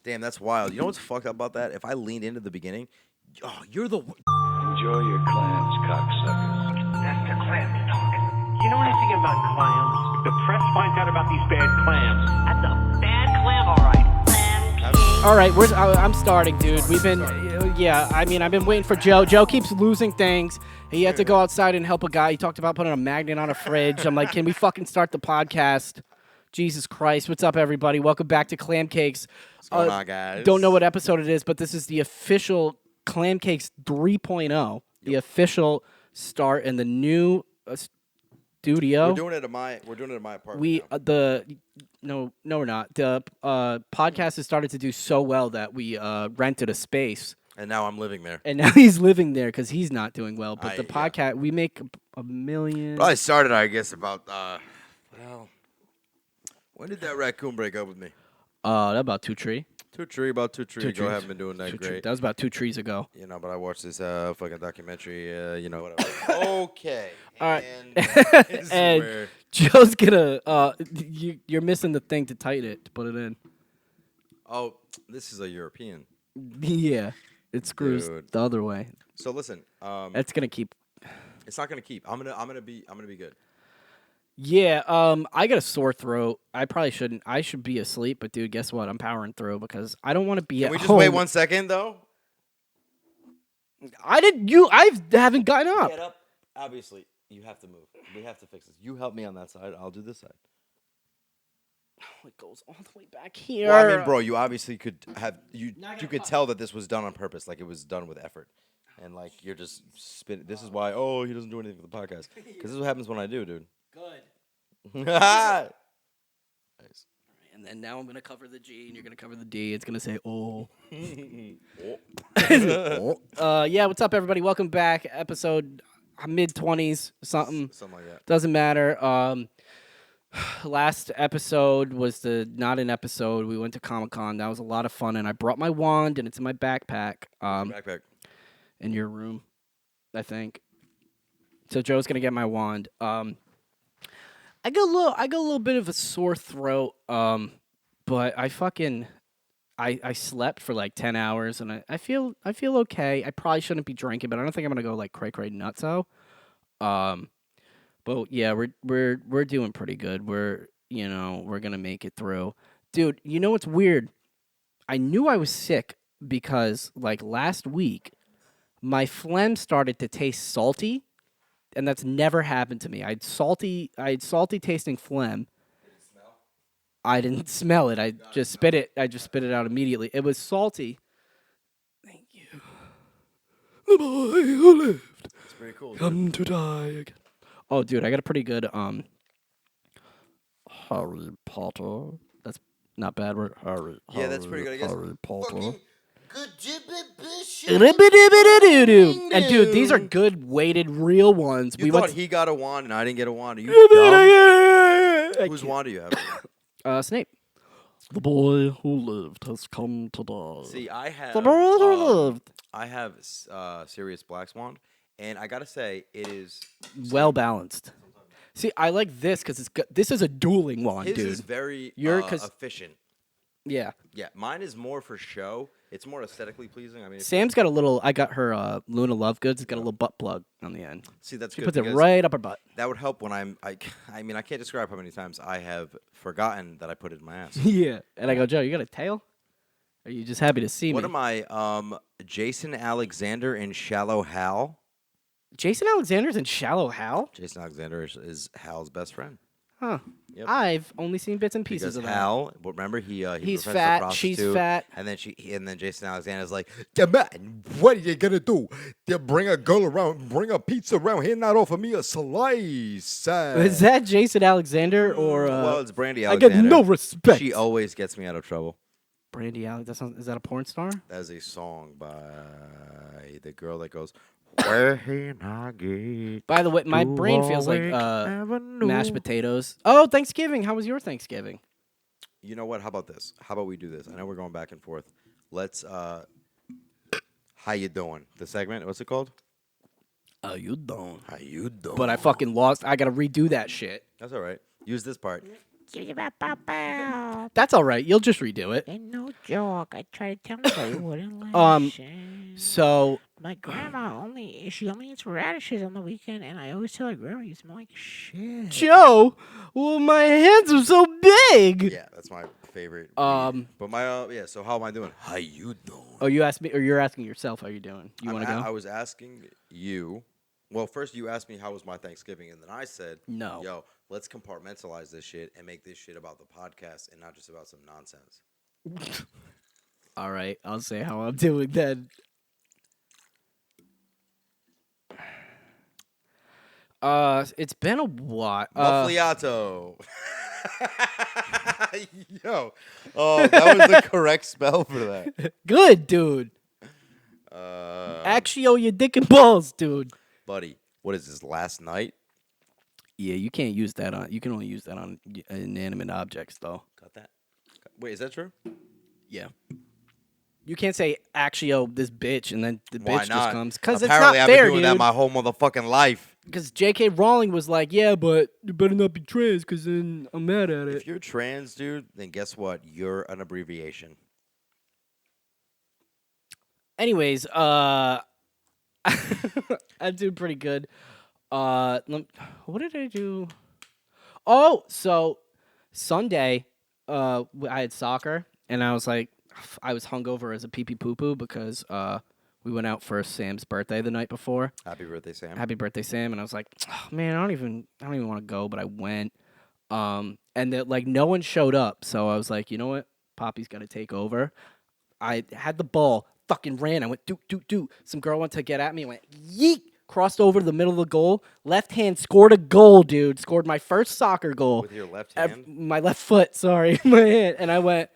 Damn, that's wild. You know what's fucked up about that? If I leaned into the beginning, you're the. Enjoy your clams, cocksuckers. That's the clam talking. You know anything about clams? If the press finds out about these bad clams, that's a bad clam, all right. Clam Cakes. All right, I'm starting, dude. We've been, I've been waiting for Joe. Joe keeps losing things. He had to go outside and help a guy. He talked about putting a magnet on a fridge. I'm like, can we fucking start the podcast? Jesus Christ. What's up, everybody? Welcome back to Clam Cakes. What's going on, guys? Don't know what episode it is, but this is the official Clam Cakes 3.0, the official start in the new studio. We're doing it at my apartment. No, we're not. The podcast has started to do so well that we rented a space. And now I'm living there. And now he's living there because he's not doing well. But the podcast, we make $1 million. Probably started, I guess, about, when did that raccoon break up with me? About two trees About two trees ago. I trees. haven't been doing that great. That was about 2 trees ago. You know, but I watched this fucking documentary, whatever. Okay. All right. And, And Joe's gonna, you're missing the thing to tighten it, to put it in. Oh, this is a European. Yeah. It screws the other way. So listen, It's gonna keep. it's not gonna keep. I'm gonna be good. Yeah, I got a sore throat. I probably shouldn't. I should be asleep, but dude, guess what? I'm powering through because I don't want to be Can at we just home. wait 1 second though? I haven't gotten up. Get up. Obviously, you have to move. We have to fix this. You help me on that side. I'll do this side. It goes all the way back here. Well, I mean, bro, you obviously could have you could cut. tell that this was done on purpose, like it was done with effort, and like you're just spinning. This is why. Oh, he doesn't do anything for the podcast because this is what happens when I do, dude. Good. Nice. And then now I'm gonna cover the G, and you're gonna cover the D. It's gonna say oh. Yeah. What's up, everybody? Welcome back. Episode mid-20s, something. Something like that. Doesn't matter. Last episode was not an episode. We went to Comic-Con. That was a lot of fun, and I brought my wand, and it's in my backpack. Backpack. In your room, I think. So Joe's gonna get my wand. I got a little bit of a sore throat. But I slept for like 10 hours, and I feel okay. I probably shouldn't be drinking, but I don't think I'm gonna go like cray nutso. But yeah, we're doing pretty good. We're gonna make it through. Dude, you know what's weird? I knew I was sick because like last week, my phlegm started to taste salty, and that's never happened to me. I had salty tasting phlegm. I didn't smell it. I just spit it out immediately. It was salty. Thank you. The boy who lived. It's pretty cool. Come to die again. Oh, dude, I got a pretty good Harry Potter. That's not bad. Yeah, that's pretty good. I guess. Harry Potter. Fucking And dude, these are good weighted real ones. You thought he got a wand and I didn't get a wand. Are you dumb? Whose wand do you have? Snape. The boy who lived has come to die. See, I have. The boy who lived. I have Sirius Black's wand, and I gotta say, it is Well balanced. See, I like this because this is a dueling wand, his dude. is very Cause, efficient. yeah. Yeah, mine is more for show. It's more aesthetically pleasing. I mean, Sam's got a little. I got her Luna Lovegoods. It's got a little butt plug on the end. see, that's She good puts it because right up her butt. That would help when I mean, I can't describe how many times I have forgotten that I put it in my ass. Yeah. And I go, Joe, you got a tail? Are you just happy to see What me? am I? Jason Alexander and Shallow Hal. Jason Alexander's in Shallow Hal? Jason Alexander is Hal's best friend. Huh. Yep. I've only seen bits and pieces Because of that. Hal, remember he He's befriends the fat, she's prostitute, fat. and then Jason Alexander's like, "Yeah, man, what are you gonna do? You bring a girl around, bring a pizza around here, not offer me a slice." Is that Jason Alexander or? Well, it's Brandy I Alexander. get no respect. She always gets me out of trouble. Brandy Alex. Is that a porn star? That is a song by the girl that goes, "Where can I get?" By the way, my brain feels like mashed potatoes. Oh, Thanksgiving. How was your Thanksgiving? You know what? How about this? How about we do this? I know we're going back and forth. Let's. How you doing? The segment. What's it called? How you doing? How you doing? But I fucking lost. I gotta redo that shit. That's all right. Use this part. That's all right. You'll just redo it. And no joke. I tried to tell him, but he wouldn't Um, listen. So My grandma she only eats radishes on the weekend, and I always tell her, Grandma, you smell like shit. Joe, well, my hands are so big. Yeah, that's my favorite. Um, weed. But my yeah. So how am I doing? How you doing? Oh, you asked me, or you're asking yourself how you doing? You want to go? I was asking you. Well, first you asked me how was my Thanksgiving, and then I said, No. Yo, let's compartmentalize this shit and make this shit about the podcast and not just about some nonsense. All right, I'll say how I'm doing then. It's been a while. Muffliato. Yo, oh, that was the correct spell for that. Good, dude. Axio your dick and balls, dude. Buddy, what is this? Last night? Yeah, you can't use that on. You can only use that on inanimate objects, though. Got that? Wait, is that true? Yeah. You can't say Axio this bitch and then the Why bitch not? just comes because it's not Apparently, I've fair, been doing that dude. my whole motherfucking life. Because J.K. Rowling was like, yeah, but you better not be trans because then I'm mad at it. If you're trans, dude, then guess what? You're an abbreviation. Anyways, I'm doing pretty good. What did I do? Oh, so Sunday, I had soccer, and I was like, I was hungover as a pee pee poo poo because we went out for Sam's birthday the night before. Happy birthday, Sam. Happy birthday, Sam! And I was like, oh, man, I don't even want to go, but I went. And like no one showed up, so I was like, you know what, Poppy's got to take over. I had the ball, fucking ran. I went do. Some girl went to get at me, went yeet, crossed over to the middle of the goal. Left hand scored a goal, dude. Scored my first soccer goal. With your left hand? My left foot, sorry, my hand. And I went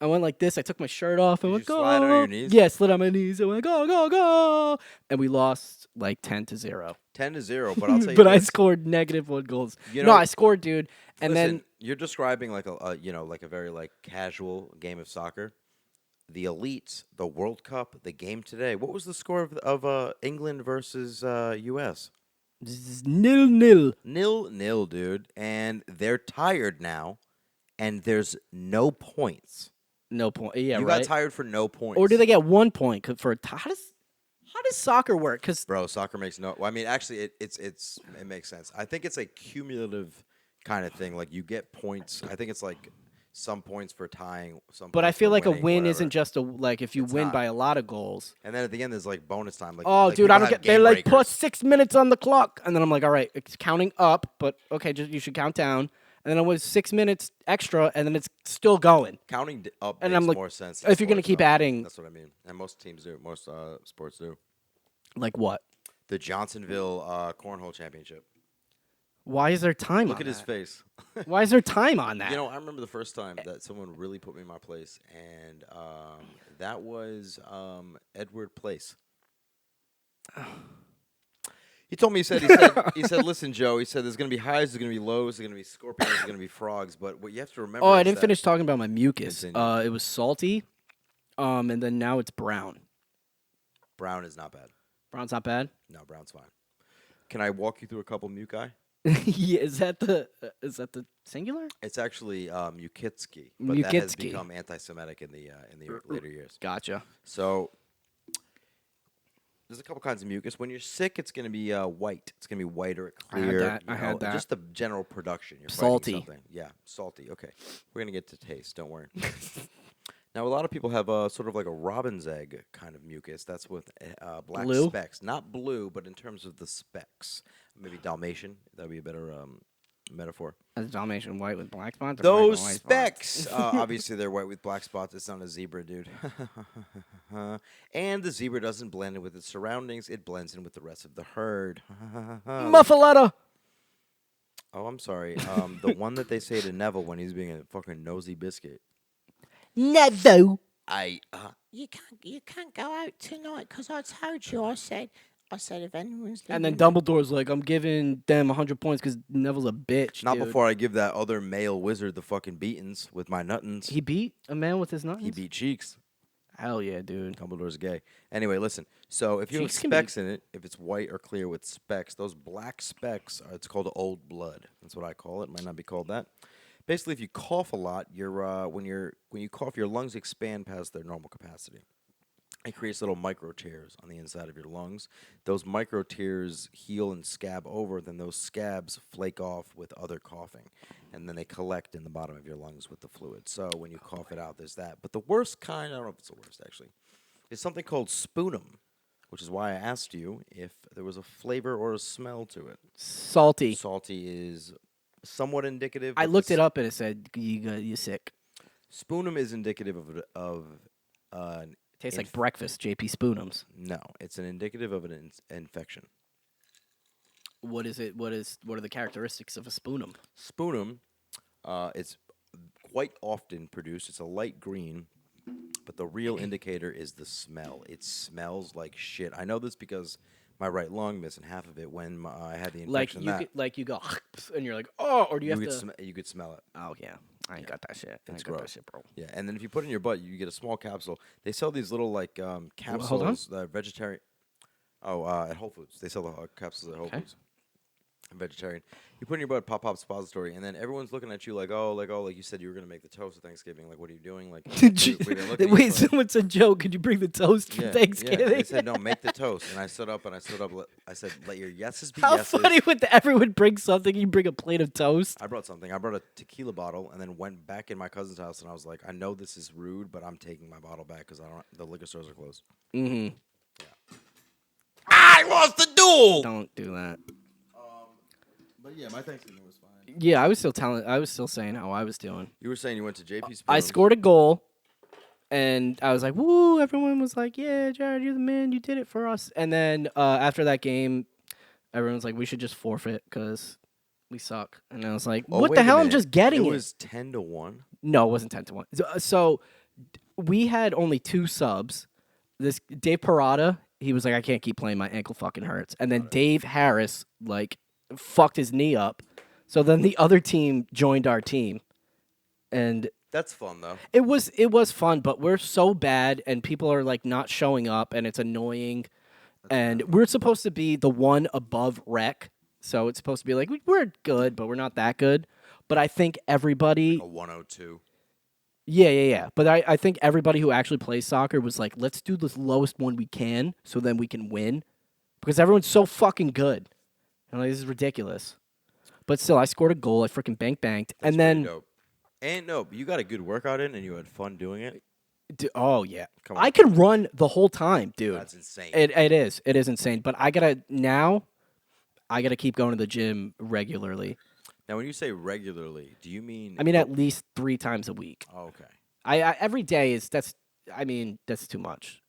like this. I took my shirt off. I Did went, you go. slide on your knees? Yeah, slid on my knees. I went, go. And we lost like 10-0. 10-0, but I'll tell you But I this. scored -1 goals. You No, know- I scored, dude. And Listen, then you're describing like a like a very like casual game of soccer. The elites, the World Cup, the game today. What was the score of England versus U.S.? 0-0. 0-0, dude. And they're tired now, and there's no points. No point. Yeah, you right. got tired for no points. Or do they get 1 point for a tie? How does soccer work? Because Bro, soccer makes no. Well, I mean, actually, it makes sense. I think it's a cumulative kind of thing. Like you get points. I think it's like some points for tying. but I points feel for like a winning, win whatever. isn't just like if you It's win not. by a lot of goals. And then at the end, there's like bonus time. Like, Oh, like dude, I people don't have get. They game like put breakers. 6 minutes on the clock, and then I'm like, all right, it's counting up, but okay, just you should count down. And then it was 6 minutes extra, and then it's still going. Counting up And makes I'm like, more sense. if you're gonna keep adding- that's what I mean. And most teams do. Most sports do. Like what? The Johnsonville Cornhole Championship. Why is there time? Look on at his that? face. Why is there time on that? You know, I remember the first time that someone really put me in my place, and that was Edward Place. He told me, he said, listen, Joe, he said, there's going to be highs, there's going to be lows, there's going to be scorpions, there's going to be frogs, but what you have to remember Oh, I is didn't that- finish talking about my mucus. Continue. It was salty, and then now it's brown. Brown is not bad. Brown's not bad. No, brown's fine. Can I walk you through a couple muci? Yeah, is that the singular? It's actually Mukitsky, but that has Mukitsky. become anti-Semitic in the later years. Gotcha. So there's a couple kinds of mucus. When you're sick, it's going to be white. It's going to be white or I had clear. that. you I had know, that. Just the general production. You're Salty. fighting something. Yeah, salty. Okay, we're going to get to taste. Don't worry. Now, a lot of people have sort of like a robin's egg kind of mucus. That's with black Blue? specks. Not blue, but in terms of the specks. Maybe Dalmatian. That would be a better metaphor. That's Dalmatian white with black spots. Or Those black and white spots? specks. Obviously, they're white with black spots. It's not a zebra, dude. And the zebra doesn't blend in with its surroundings. It blends in with the rest of the herd. Muffaletta. Oh, I'm sorry. The one that they say to Neville when he's being a fucking nosy biscuit. Nevo. You can't go out tonight because I told you. I said if anyone's And then leaving- Dumbledore's like, I'm giving them 100 points because Neville's a bitch. Not dude. before I give that other male wizard the fucking beatings with my nuttons. He beat a man with his nuts. He beat Cheeks. Hell yeah, dude. Dumbledore's gay. Anyway, listen. So if you have Cheeks can be- specks in it, if it's white or clear with specks, those black specks, it's called old blood. That's what I call it. Might not be called that. Basically, if you cough a lot, when you cough, your lungs expand past their normal capacity. It creates little micro tears on the inside of your lungs. Those micro tears heal and scab over, then those scabs flake off with other coughing, and then they collect in the bottom of your lungs with the fluid. So when you cough it out, there's that. But the worst kind, I don't know if it's the worst actually, is something called sputum, which is why I asked you if there was a flavor or a smell to it. Salty. Salty is somewhat indicative. I but looked it up and it said you sick. Sputum is indicative of Tastes like breakfast, JP Spoonums. no, it's an indicative of an infection. What is it? What are the characteristics of a Spoonum? Sputum, it's quite often produced. It's a light green, but the real indicator is the smell. It smells like shit. I know this because my right lung missing half of it when I had the Like infection. you go and you're like, oh, or do you have to? You could smell it. Oh yeah, I ain't got that shit. I It's ain't got that gross. shit, bro. Yeah, and then if you put it in your butt, you get a small capsule. They sell these little like capsules. hold on. Vegetarian. Oh, at Whole Foods. They sell the capsules at Whole Okay. Foods. I'm vegetarian. You put in your butt pop suppository, and then everyone's looking at you like you said you were gonna make the toast for Thanksgiving. Like, what are you doing? Like, we didn't look at you Wait, like- someone said, Joe, could you bring the toast for Yeah, Thanksgiving? Yeah. They said no, make the toast, and I stood up. I said, let your yeses be How yeses. funny would everyone bring something? You bring a plate of toast. I brought something. I brought a tequila bottle, and then went back in my cousin's house, and I was like, I know this is rude, but I'm taking my bottle back because the liquor stores are closed. Mm-hmm. I lost the duel. Don't do that. But yeah, my Thanksgiving was fine. Yeah, I was still saying how I was doing. You were saying you went to JP's. I scored a goal, and I was like, "Woo!" Everyone was like, "Yeah, Jared, you're the man. You did it for us." And then after that game, everyone was like, "We should just forfeit because we suck." And I was like, "What the hell? I'm just getting it." It was 10-1. No, it wasn't 10-1. So we had only 2 subs. This Dave Parada, he was like, "I can't keep playing. My ankle fucking hurts." And then Dave Harris fucked his knee up. So then the other team joined our team, and That's fun though. it was fun. But we're so bad, and people are not showing up, and it's annoying. And we're supposed to be the one above rec, so it's supposed to be like we're good, but we're not that good. But I think everybody, A 102. yeah. But I think everybody who actually plays soccer was like, let's do the lowest one we can, so then we can win, because everyone's so fucking good. And this is ridiculous. But still, I scored a goal. I freaking banked. That's And pretty then, dope. And no, but you got a good workout in, and you had fun doing it. oh, yeah. Come on. I can run the whole time, dude. That's insane. It is. It is insane. But I got to keep going to the gym regularly. Now, when you say regularly, do you mean? I mean, at least 3 times a week. Oh, okay. I every day that's too much.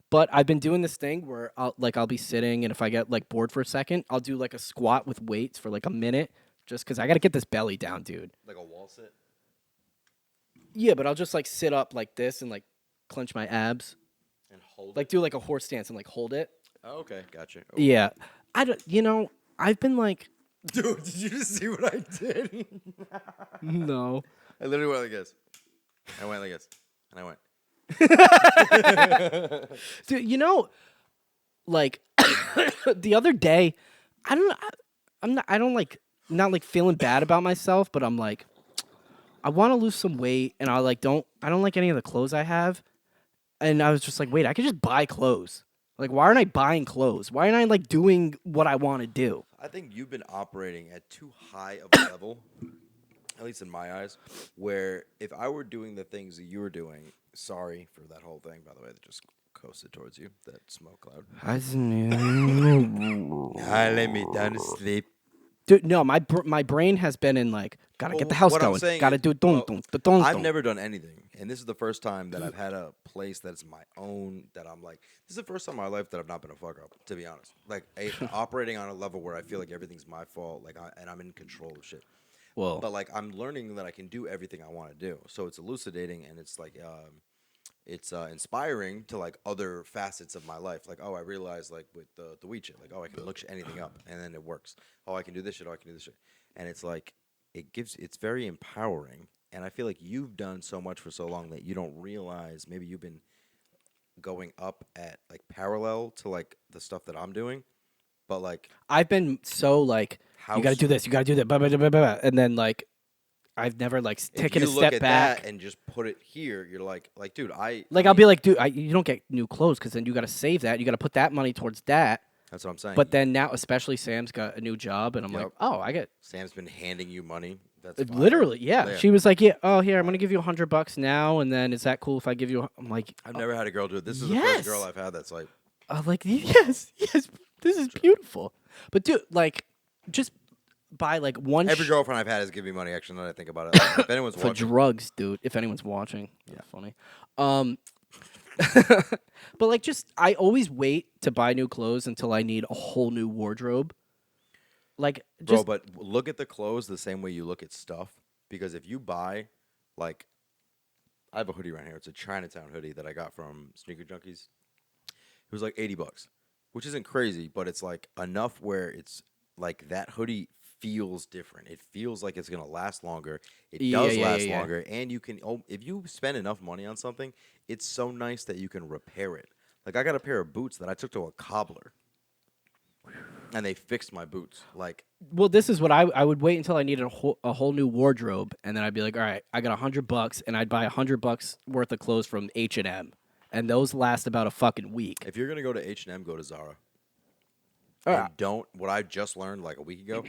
But I've been doing this thing where I'll be sitting, and if I get bored for a second, I'll do a squat with weights for a minute, just because I got to get this belly down, dude. Like a wall sit. Yeah, but I'll just sit up like this and clench my abs, And hold. do a horse stance and hold it. Oh, okay, gotcha. Oh. Yeah, I don't. I've been Dude, did you just see what I did? no. I literally went like this. I went like this, and I went. Dude, the other day, I don't feeling bad about myself, but I'm I want to lose some weight, and I don't like any of the clothes I have, and I was just wait, I could just buy clothes. Why aren't I buying clothes? Why aren't I doing what I want to do? I think you've been operating at too high of a level, at least in my eyes, where if I were doing the things that you were doing, sorry for that whole thing, by the way, that just coasted towards you, that smoke cloud. Let me down to sleep. Dude, no, my brain has been in gotta get the house what I'm going, saying gotta is, do I've never done anything, and this is the first time that I've had a place that's my own. That I'm this is the first time in my life that I've not been a fuck up. To be honest, operating on a level where I feel like everything's my fault, and I'm in control of shit. Well, But I'm learning that I can do everything I want to do, so it's elucidating, and it's it's inspiring to other facets of my life. I realize with the weed shit, I can look anything up, and then it works. Oh, I can do this shit. Oh, I can do this shit, and it's it's very empowering. And I feel like you've done so much for so long that you don't realize maybe you've been going up at parallel to the stuff that I'm doing, but I've been so you How gotta do this, you gotta do that, blah, blah, blah, blah, blah, and then I've never like If taken you a look step at back. that and just put it here, you're like, dude, Like I'll be like, dude, you don't get new clothes because then you got to save that. You got to put that money towards that. that's what I'm saying. But then now, especially Sam's got a new job, and I'm like, Yep. oh, I get Sam's been handing you money. That's fire. literally, yeah. She was like, yeah, oh, here, I'm gonna give you $100 now, and then is that cool if I give you? I'm like, I've never had a girl do it. This is the Yes. first girl I've had that's like, I'm like, yes, this is beautiful. But dude, like, just buy like one every girlfriend I've had has given me money. Actually, now that I think about it, like, if anyone's for watching, drugs, dude. If anyone's watching, yeah, funny. But like, just I always wait to buy new clothes until I need a whole new wardrobe. Like, bro, just but look at the clothes the same way you look at stuff. Because if you buy, like, I have a hoodie right here. It's a Chinatown hoodie that I got from Sneaker Junkies. It was like $80, which isn't crazy, but it's like enough where it's like that hoodie feels different. It feels like it's gonna last longer. It does last longer, and you can. Oh, if you spend enough money on something, it's so nice that you can repair it. Like I got a pair of boots that I took to a cobbler, and they fixed my boots. Like, well, this is what I would wait until I needed a whole new wardrobe, and then I'd be like, all right, I got $100, and I'd buy $100 worth of clothes from H&M, and those last about a fucking week. if you're gonna go to H&M, go to Zara. Ah. And don't. What I just learned like a week ago.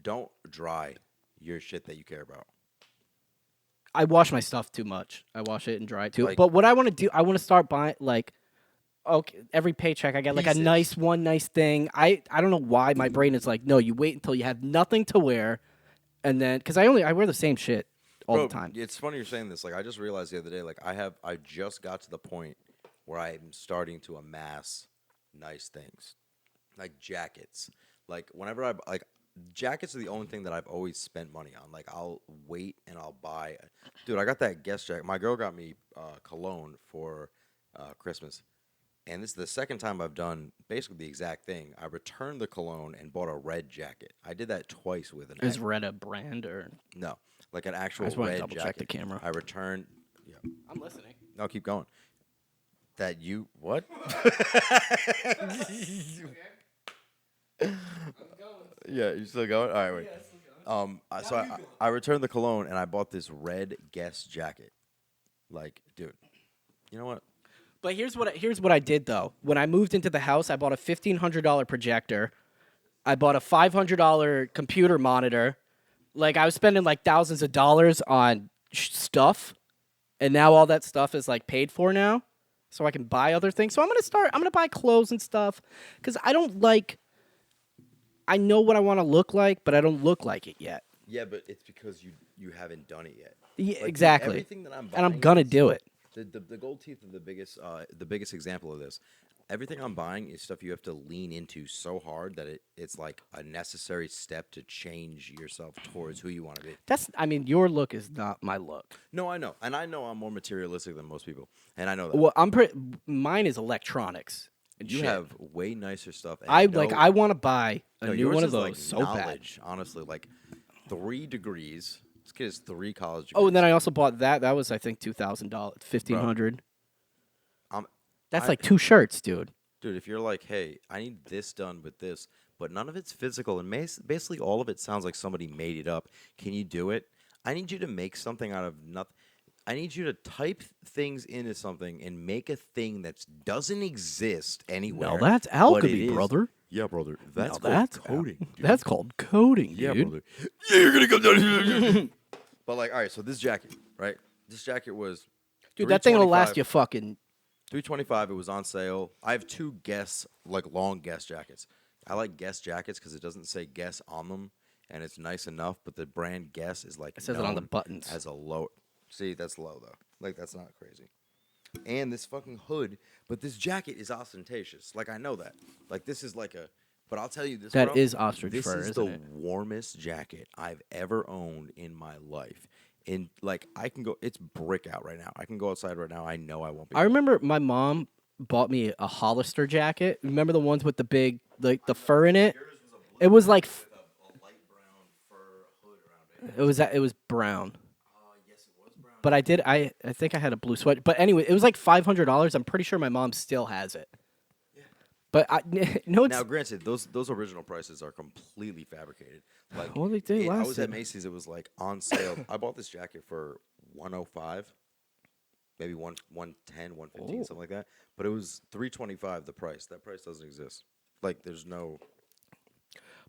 Don't dry your shit that you care about. I wash my stuff too much. I wash it and dry it too. Like- But what I want to do, I want to start buying like, okay, every paycheck I get like a Pieces. nice thing. I don't know why my brain is like, no, you wait until you have nothing to wear, and then because I wear the same shit all Bro, the time. It's funny you're saying this. Like I just realized the other day, like I just got to the point where I'm starting to amass nice things. Like jackets. Like whenever jackets are the only thing that I've always spent money on. Like I'll wait and I'll buy. Dude, I got that Guess jacket. My girl got me cologne for Christmas, and this is the second time I've done basically the exact thing. I returned the cologne and bought a red jacket. I did that twice with an. Is Red a brand or? No, like an actual just wanna red double jacket. check the camera. I returned. Yeah. I'm listening. No, keep going. That you what? Yeah, you still going? All right, wait. I returned the cologne and I bought this red Guess jacket. Like, dude, you know what? But here's what I did though. When I moved into the house, I bought a $1,500 projector. I bought a $500 computer monitor. Like I was spending like thousands of dollars on stuff, and now all that stuff is like paid for now, so I can buy other things. So I'm gonna buy clothes and stuff because I don't like. I know what I want to look like, but I don't look like it yet. Yeah, but it's because you haven't done it yet. Yeah, Like, exactly. Everything that I'm buying, And I'm gonna do it. The gold teeth are the biggest example of this. Everything I'm buying is stuff you have to lean into so hard that it's like a necessary step to change yourself towards who you want to be. I mean, your look is not my look. No, I know, and I know I'm more materialistic than most people, and I know that. Well, mine is electronics. And you shit. have way nicer stuff. And I want to buy a new yours one of is those like so bad. knowledge, honestly, like 3 degrees. This kid has 3 college degrees. Oh, and then I also bought that. That was I think $2,000, $1,500. That's like 2 shirts, dude. Dude, if you're like, hey, I need this done with this, but none of it's physical, and basically all of it sounds like somebody made it up. Can you do it? I need you to make something out of nothing. I need you to type things into something and make a thing that doesn't exist anywhere. Now that's but alchemy, it is. brother. Yeah, brother. That's Now called that's coding. dude. That's called coding, Yeah, dude. brother. Yeah, you're gonna come down here. But like, all right, so this jacket, right? This jacket was Dude, that thing will last $325. you fucking. $325. It was on sale. I have 2 Guess, like long Guess jackets. I like Guess jackets because it doesn't say Guess on them, and it's nice enough. But the brand Guess is like It says it on the known buttons. as a low. See, that's low though. Like that's not crazy. And this fucking hood, but this jacket is ostentatious. Like I know that. Like this is like a. But I'll tell you this. That bro, is ostrich this fur, is isn't the it? warmest jacket I've ever owned in my life. And like I can go. It's brick out right now. I can go outside right now. I know I won't be. I remember my mom bought me a Hollister jacket. Remember the ones with the big, like the fur in it? It was like a light brown fur hood around it. it was brown. Yes, it was brown. But I think I had a blue sweat. But anyway, it was like $500. I'm pretty sure my mom still has it. But no, it's Now, granted, those original prices are completely fabricated. Like, Well, they I was at lasted. Macy's. It was like on sale. I bought this jacket for 105, maybe 110, 115, Oh. something like that. But it was 325. The price. That price doesn't exist. Like, there's no.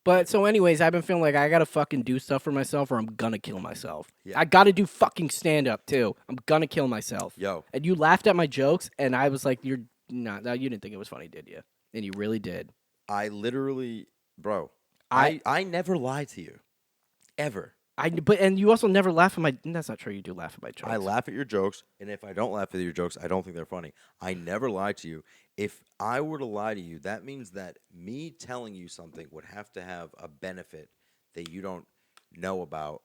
But so, anyways, I've been feeling like I gotta fucking do stuff for myself, or I'm gonna kill myself. Yeah. I gotta do fucking stand up too. I'm gonna kill myself. Yo. And you laughed at my jokes, and I was like, "You're not. No, you didn't think it was funny, did you?" And you really did. I literally, bro. I- I never lie to you, ever. And you also never laugh at my. That's not true. You do laugh at my jokes. I laugh at your jokes, and if I don't laugh at your jokes, I don't think they're funny. I never lie to you. If I were to lie to you, that means that me telling you something would have to have a benefit that you don't know about.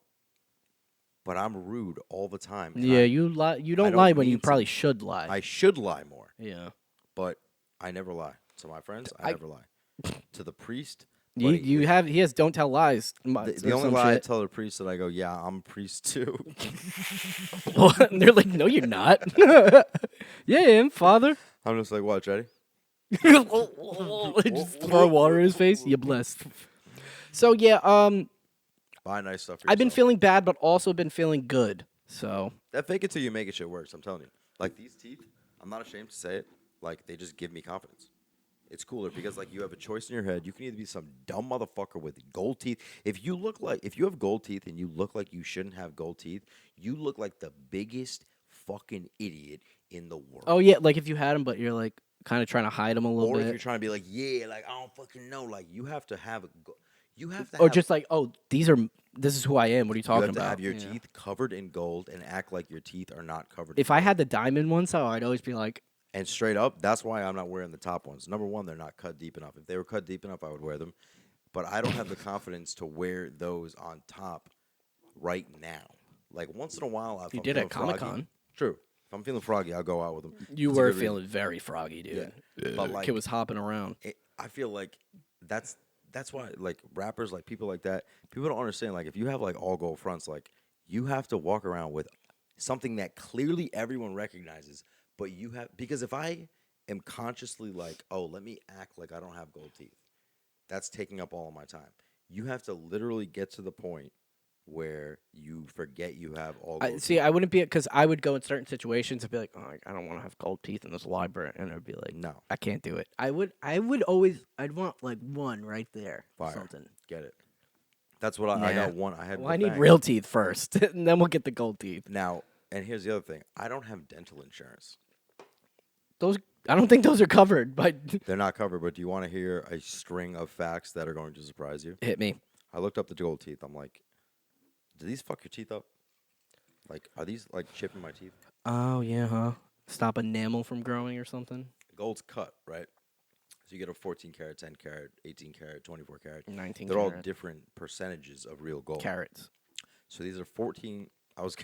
But I'm rude all the time. and Yeah, you lie. You don't don't lie when you mean to- probably should lie. I should lie more, yeah. but I never lie. To my friends, I never lie. To the priest, You buddy, you have he has don't tell lies. the only lie I tell the priest that I go, yeah, I'm a priest too. And they're like, no, you're not. Yeah, I am, Father. I'm just like, watch, ready? Just throw water in his face. You're blessed. So yeah, Buy nice stuff for I've been yourself. feeling bad, but also been feeling good. So That fake it till you make it shit works. I'm telling you. Like these teeth, I'm not ashamed to say it. Like they just give me confidence. It's cooler because like you have a choice in your head. You can either be some dumb motherfucker with gold teeth. If you have gold teeth and you look like you shouldn't have gold teeth, you look like the biggest fucking idiot in the world. oh yeah, like if you had them, but you're like kind of trying to hide them a little or if bit, you're trying to be like, yeah, like I don't fucking know, like you have to have you have to or have, just like, oh, this is who I am. What are you you talking have to about? have your Yeah. teeth covered in gold and act like your teeth are not covered. If in I gold. had the diamond ones, though, I'd always be like, And straight up, that's why I'm not wearing the top ones. Number one, they're not cut deep enough. If they were cut deep enough, I would wear them. But I don't have the confidence to wear those on top right now. Like once in a while, if You I'm did feeling at Comic-Con. froggy- True. If I'm feeling froggy, I'll go out with them. you It's a were good reason. feeling very froggy, dude. But like, Kid was hopping around. I feel like that's why like rappers, like people like that, people don't understand. Like if you have like all gold fronts, like you have to walk around with something that clearly everyone recognizes, but you have because if I am consciously like, oh, let me act like I don't have gold teeth, that's taking up all of my time. You have to literally get to the point where you forget you have all gold See, teeth. I wouldn't be because I would go in certain situations and be like, oh, I don't want to have gold teeth in this library, and I'd be like, No. I can't do it. I would always, I'd want like one right there, or Fire. something. Get it. That's what I Nah. got one. I had Well, with I need bangs. real teeth first, and then we'll get the gold teeth. Now, and here's the other thing. I don't have dental insurance. Those, I don't think those are covered, but They're not covered, but do you want to hear a string of facts that are going to surprise you? hit me. I looked up the gold teeth. I'm like, do these fuck your teeth up? Like, are these like chipping my teeth? Oh yeah, huh? Stop enamel from growing or something. Gold's cut, right? So you get a 14 karat, 10 karat, 18 karat, 24 karat. 19 They're all karat. different percentages of real gold. Carrots. So these are 14. I was,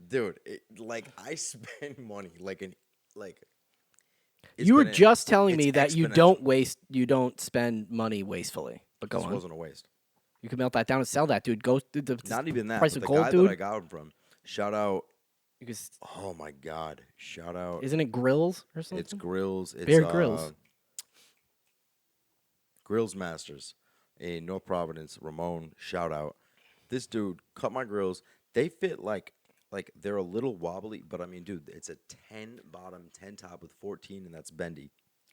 dude, like I spend money like it's You were been just telling it's me that you exponential. don't spend money wastefully. But go This on. wasn't a waste. You can melt that down and sell that, dude. Go the Not even that. price but of the gold, guy dude. that I got them from, shout out. Because Oh my God! Shout out. isn't it Grills or something? It's Grills. It's Bear Grylls. Grills Masters in North Providence. Ramon, shout out. This dude cut my grills. They fit like they're a little wobbly, but I mean, dude, it's a 10 bottom, 10 top with 14, and that's bendy.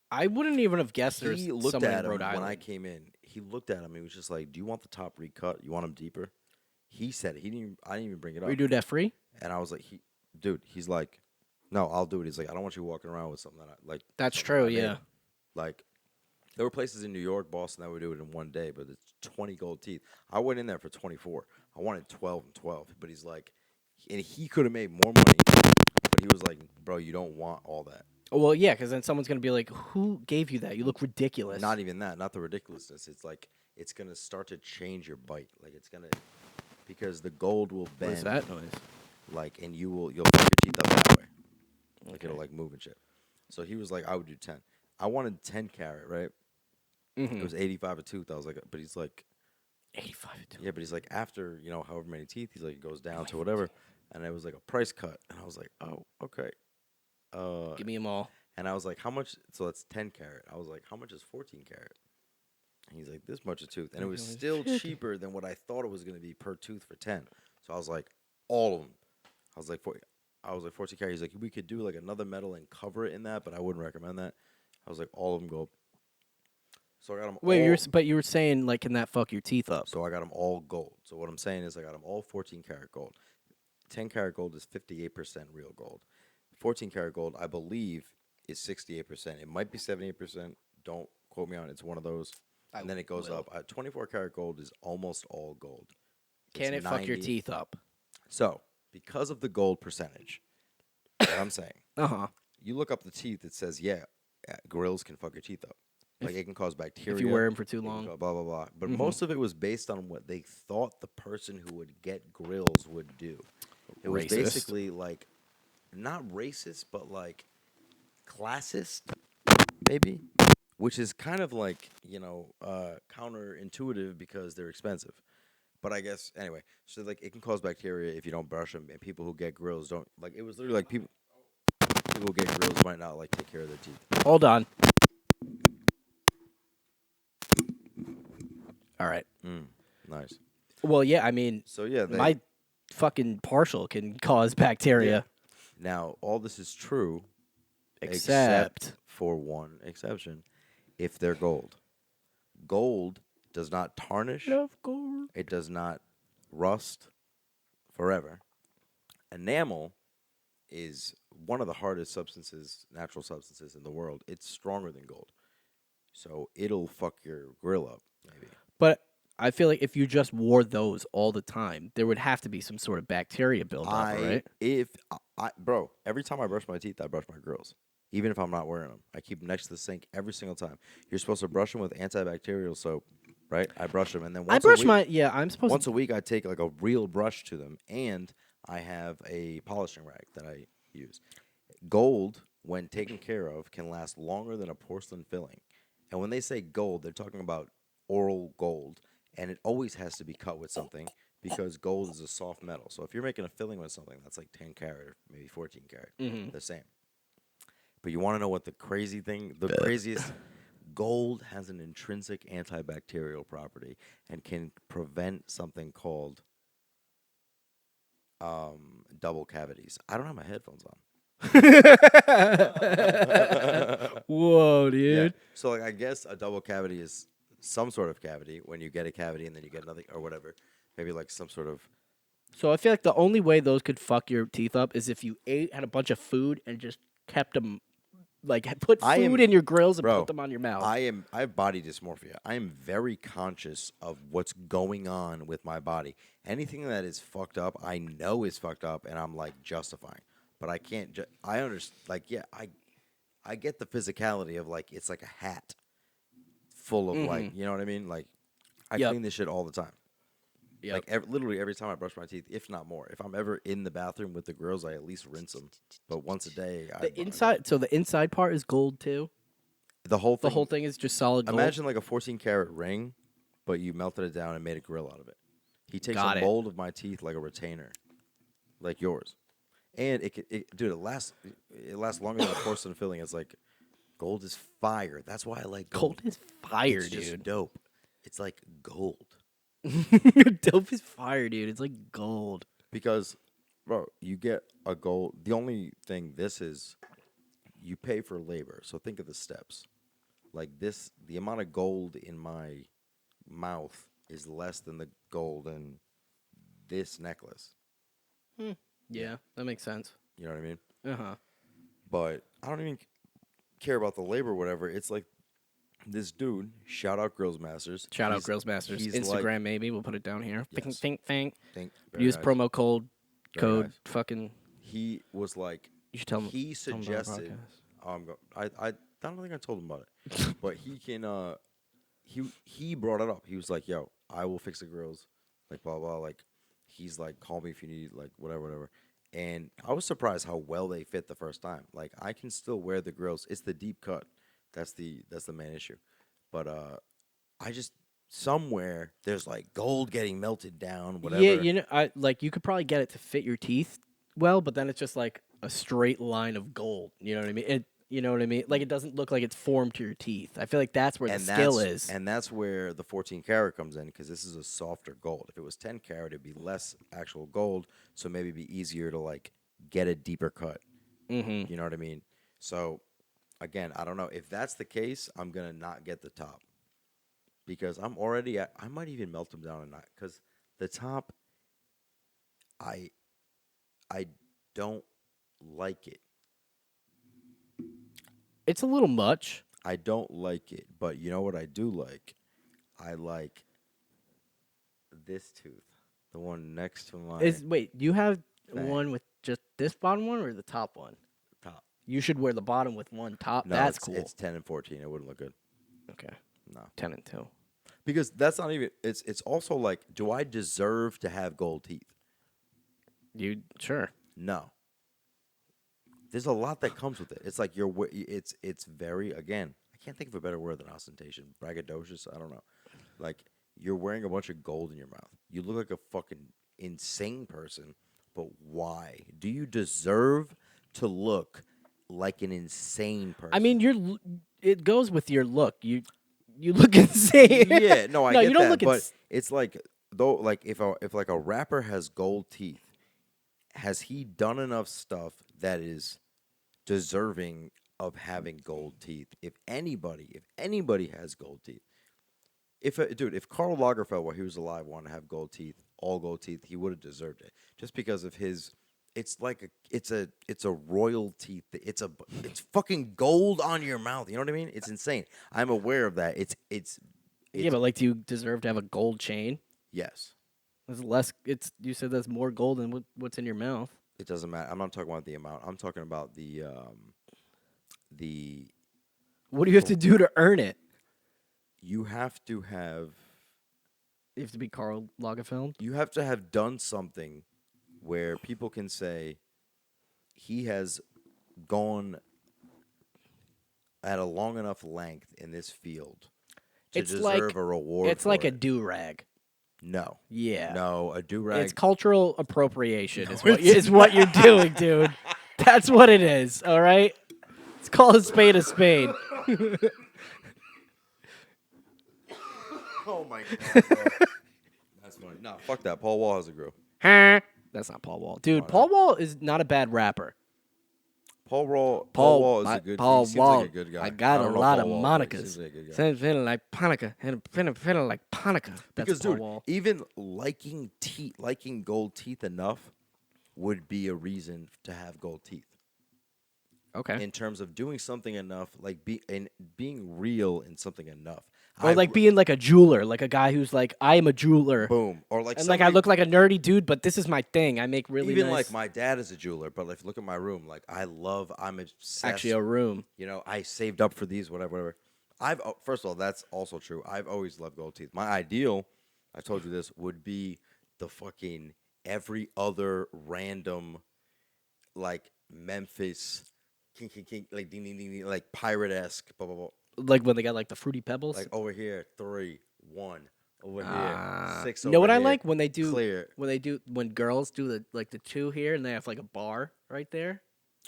I wouldn't even have guessed there's He looked someone at in him Rhode when Island. I came in. He looked at him. He was just like, "Do you want the top recut? You want them deeper?" He said it. He didn't. I didn't even bring it up. We do that free. And I was like, dude, he's like, no, I'll do it. He's like, I don't want you walking around with something that I like. That's something true. I made." Yeah. Like, there were places in New York, Boston that would do it in one day, but it's 20 gold teeth. I went in there for 24. I wanted 12 and 12, but he's like, and he could have made more money, but he was like, bro, you don't want all that. Well, yeah, because then someone's gonna be like, "Who gave you that? You look ridiculous." Not even that, not the ridiculousness. It's like, it's going to start to change your bite. Like, it's going to, because the gold will What bend. is that noise? Like, and you'll fuck your teeth up that way. Like, it'll like move and shit. So he was like, I would do 10. I wanted 10 carat, right? It was 85 a tooth. I was like, but he's like, 85. yeah, but he's like, after, however many teeth, he's like, it goes down to whatever. And it was like a price cut. And I was like, oh, okay. Give me them all. And I was like, how much? So that's 10 carat. I was like, how much is 14 carat? He's like, this much a tooth. And it was still cheaper than what I thought it was going to be per tooth for 10. So I was like, all of them. I was like, 14 karat. He's like, we could do like another metal and cover it in that, but I wouldn't recommend that. I was like, all of them gold. So I got them Wait, all. but you were saying like, can that fuck your teeth up? So I got them all gold. So what I'm saying is I got them all 14 karat gold. 10 karat gold is 58% real gold. 14 karat gold, I believe, is 68%. It might be 78%. Don't quote me on it. It's one of those. And then it goes up. 24 karat gold is almost all gold. Can It's it fuck your 90. teeth up? So, because of the gold percentage, what I'm saying, Uh-huh. you look up the teeth, it says, yeah, grills can fuck your teeth up. Like, it can cause bacteria. If you wear them for too it can long. blah, blah, blah. But most of it was based on what they thought the person who would get grills would do. It was Racist. basically, like, not racist, but, like, classist, maybe? Which is kind of like, counterintuitive because they're expensive. But I guess, anyway, so, like, it can cause bacteria if you don't brush them, and people who get grills don't, like, it was literally like people who get grills might not, like, take care of their teeth. Hold on. All right. Nice. Well, yeah, I mean, So, yeah, my fucking partial can cause bacteria. Now, all this is true, Except for one exception, if they're gold. Gold does not tarnish. of course. It does not rust forever. Enamel is one of the hardest natural substances in the world. It's stronger than gold. So it'll fuck your grill up, maybe. But I feel like if you just wore those all the time, there would have to be some sort of bacteria buildup, right? Bro, every time I brush my teeth, I brush my grills. Even if I'm not wearing them. I keep them next to the sink every single time. You're supposed to brush them with antibacterial soap, right? I brush them, and then I'm supposed once to. a week I take like a real brush to them, and I have a polishing rag that I use. Gold, when taken care of, can last longer than a porcelain filling. And when they say gold, they're talking about oral gold, and it always has to be cut with something because gold is a soft metal. So if you're making a filling with something that's like 10 karat or maybe 14 karat, the same. But you want to know what the craziest gold has an intrinsic antibacterial property and can prevent something called double cavities. I don't have my headphones on. Whoa, dude. So, like, I guess a double cavity is some sort of cavity when you get a cavity and then you get another or whatever. Maybe like some sort of. So I feel like the only way those could fuck your teeth up is if you had a bunch of food and just kept them, like put food in your grills and put them on your mouth. I have body dysmorphia. I am very conscious of what's going on with my body. Anything that is fucked up, I know is fucked up, and I'm like justifying. But I can't. I understand. Like, yeah, I get the physicality of like it's like a hat full of like, you know what I mean? Like, I clean this shit all the time. Yep. Like literally every time I brush my teeth, if not more. If I'm ever in the bathroom with the girls, I at least rinse them. But once a day, So the inside part is gold too. the whole thing. The whole thing is just solid gold. Imagine like a 14 karat ring, but you melted it down and made a grill out of it. He takes Got a it. mold of my teeth like a retainer, like yours, and it lasts longer than a porcelain filling. It's like gold is fire. That's why I like gold. Gold is fire, It's just dude. dope. It's like gold. Dope is fire, dude. It's like gold. Because, bro, you get a gold. The only thing this is, you pay for labor. So think of the steps. Like this, the amount of gold in my mouth is less than the gold in this necklace. Yeah, that makes sense. You know what I mean? Uh-huh. But I don't even care about the labor or whatever. It's like this dude, shout out Grills Masters. Shout out Grills Masters. he's Instagram, like- maybe. We'll put it down here. Yes. Think. Very Use nice. promo code. Very nice. Fucking. He was like, You should tell him. he tell him about the suggested. podcast. I don't think I told him about it, but he can. He brought it up. He was like, "Yo, I will fix the grills." Like blah blah. Like he's like, "Call me if you need like whatever." And I was surprised how well they fit the first time. Like I can still wear the grills. It's the deep cut. That's the main issue. But I just somewhere there's like gold getting melted down. Whatever. Yeah, you could probably get it to fit your teeth well, but then it's just like a straight line of gold. You know what I mean? You know what I mean? Like it doesn't look like it's formed to your teeth. I feel like that's where the skill is. And that's where the 14 karat comes in because this is a softer gold. If it was 10 karat, it'd be less actual gold, so maybe it'd be easier to like get a deeper cut. Mm-hmm. You know what I mean? So again, I don't know if that's the case. I'm gonna not get the top because I'm already at. I might even melt them down a notch because the top, I don't like it. It's a little much. I don't like it, but you know what I do like? I like this tooth, the one next to my Wait, you have Bang. one with just this bottom one or the top one? top. You should wear the bottom with one top. No, That's it's, cool. It's 10 and 14. It wouldn't look good. Okay. No, 10 and 2. because that's not even. It's also like, do I deserve to have gold teeth? You sure? No. There's a lot that comes with it. It's like it's very, again, I can't think of a better word than ostentation, braggadocious. I don't know. Like you're wearing a bunch of gold in your mouth. You look like a fucking insane person. But why? Do you deserve to look like an insane person? I mean, it goes with your look. You look insane. Yeah, no, I No, get you don't that, look but ins- it's like though, like if like a rapper has gold teeth, has he done enough stuff that is deserving of having gold teeth? If anybody has gold teeth, if Karl Lagerfeld, while he was alive, wanted to have gold teeth, all gold teeth, he would have deserved it just because of his. It's like it's a royal teeth. It's fucking gold on your mouth. You know what I mean? It's insane. I'm aware of that. yeah, but like, do you deserve to have a gold chain? Yes. It's less. You said that's more gold than what's in your mouth. It doesn't matter. I'm not talking about the amount. I'm talking about the What do you have to do to earn it? you have to have You have to be Karl Lagerfeld. you have to have done something where people can say he has gone at a long enough length in this field to It's deserve like- a reward. It's for like a it. do-rag. No. Yeah. No, a do-rag. It's cultural appropriation. Is what you're doing, dude. That's what it is. All right. It's called a spade a spade. Oh my god. bro. That's funny. No, fuck that. Paul Wall has a groove. That's not Paul Wall, dude. Paul Wall is not a bad rapper. Paul Wall is a good. Paul he seems Wall. like a good guy. I got a don't know lot Paul of Wall, but he monikers. seems like a good guy. Feeling like Ponica, and feeling like Ponica. That's Because Paul dude, Wall. even liking gold teeth enough would be a reason to have gold teeth. Okay. In terms of doing something enough, like being real in something enough. Or like being like a jeweler, like a guy who's like, I am a jeweler. boom, or like And like I somebody- look like a nerdy dude, but this is my thing. I make really even nice. like my dad is a jeweler, but if you look at my room, like I'm obsessed. actually a room. You know, I saved up for these, whatever. First of all, that's also true. I've always loved gold teeth. My ideal, I told you this, would be the fucking every other random, like Memphis, king, like ding ding ding, ding, like pirate-esque, blah blah blah. Like when they got like the fruity pebbles. Like over here, 3, 1, over here, 6. You know what over I here, like when they do clear. when girls do the 2 here and they have like a bar right there.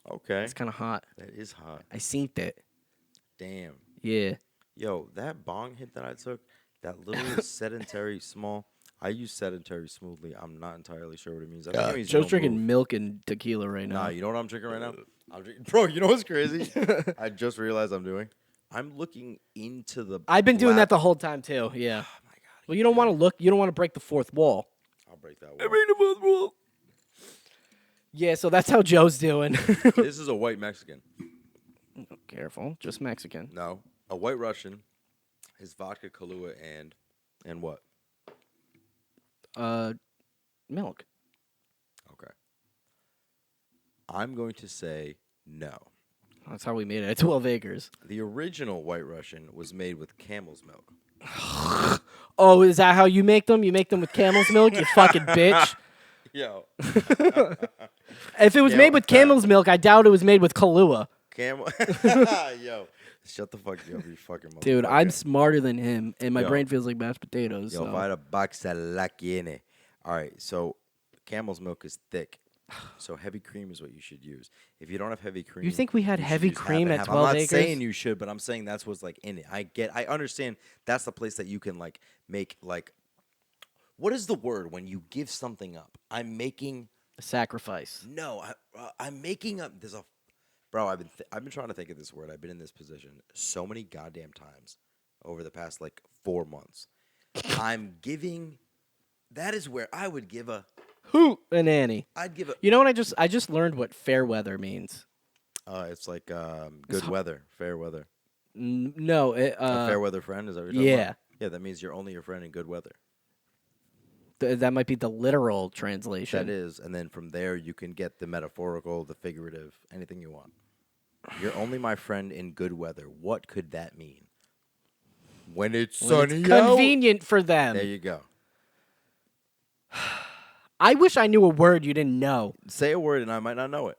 Okay, It's kind of hot. that is hot. I seen it. Damn, Yeah. yo, that bong hit that I took, that little sedentary small. I use sedentary smoothly. I'm not entirely sure what it means. I think it means you Joe's don't drinking move. milk and tequila right now. Nah, you know what I'm drinking right now? I'm drinking, bro. You know what's crazy? I just realized I'm doing. I'm looking into the. I've been doing that lap- the whole time too. Yeah. Oh my god. Well, you don't want to look. You don't want to break the fourth wall. I'll break that I wall. break the fourth wall. Yeah. So that's how Joe's doing. This is a white Mexican. Careful. Just Mexican. No, a white Russian. His vodka, Kahlua, and what? Milk. Okay. I'm going to say no. That's how we made it at 12 acres. The original white Russian was made with camel's milk. Oh, is that how you make them? You make them with camel's milk, you fucking bitch. Yo, If it was Yeah, made with camel's milk, I doubt it was made with Kahlua. camel. Yo, shut the fuck up, you fucking motherfucker. Dude, I'm smarter than him, and my Yo. brain feels like mashed potatoes. Yo, so. vaya box a la quiere. All right, so camel's milk is thick. So heavy cream is what you should use. If you don't have heavy cream, You think we had should heavy use half cream and at half. 12 I'm not Acres? saying you should, but I'm saying that's what's like in it. I understand that's the place that you can like make like. What is the word when you give something up? I'm making. Sacrifice. No, I'm making up. There's a, bro. I've been trying to think of this word. I've been in this position so many goddamn times over the past like 4 months. I'm giving. That is where I would give a. Hoot and Annie. I'd give a. You know what? I just learned what fair weather means. It's like good weather, fair weather. No, A fair weather friend is that what you're talking yeah. about? Yeah, that means you're only your friend in good weather. That might be the literal translation. That is, and then from there you can get the metaphorical, the figurative, anything you want. You're only my friend in good weather. What could that mean? When it's When sunny it's out. convenient for them. There you go. I wish I knew a word you didn't know. Say a word and I might not know it.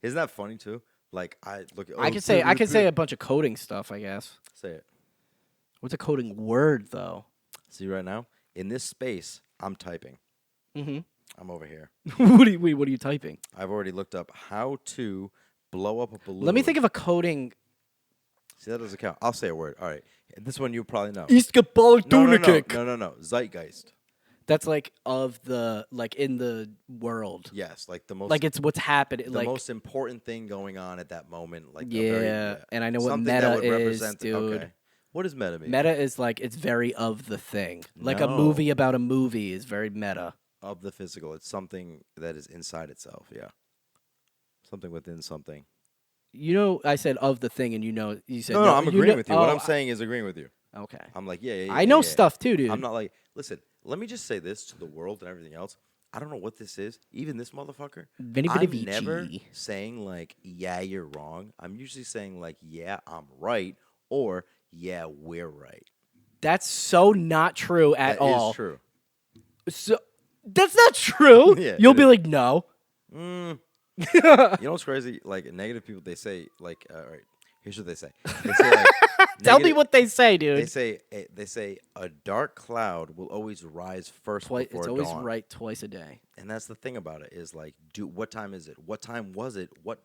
Isn't that funny too? Like I look. I could say a bunch of coding stuff, I guess. Say it. What's a coding word though? See right now in this space, I'm typing. Mm-hmm. I'm over here. what are you typing? I've already looked up how to blow up a balloon. Let me think of a coding. See, that doesn't count. I'll say a word. All right. This one you probably know. No. Zeitgeist. That's like of the like in the world. Yes, like the most Like it's what's happening. the Like most important thing going on at that moment. Like yeah, and I know what something meta that would is, represent. dude. Okay. What does meta mean? Meta is like it's very of the thing. Like a No. movie about a movie is very meta. Of the physical. It's something that is inside itself. Yeah. Something within something. You know, I said of the thing, and you said No, I'm you agreeing know- with you. What oh, I'm saying is agreeing with you. Okay. I'm like, yeah. I know yeah. stuff too, dude. I'm not like, listen, let me just say this to the world and everything else. I don't know what this is. Even this motherfucker. Vinny I'm Vinny never Vici. saying like, yeah, you're wrong. I'm usually saying like, yeah, I'm right, or yeah, we're right. That's so not true at That all. is true. So that's not true. Yeah, You'll it be is. like, no. You know what's crazy? Like negative people, they say like, all right. Here's what they say. They say like, Tell me negative- what they say, dude. They say a dark cloud will always rise first before It's always dawn. right twice a day. And that's the thing about it is like, what time is it? What time was it? What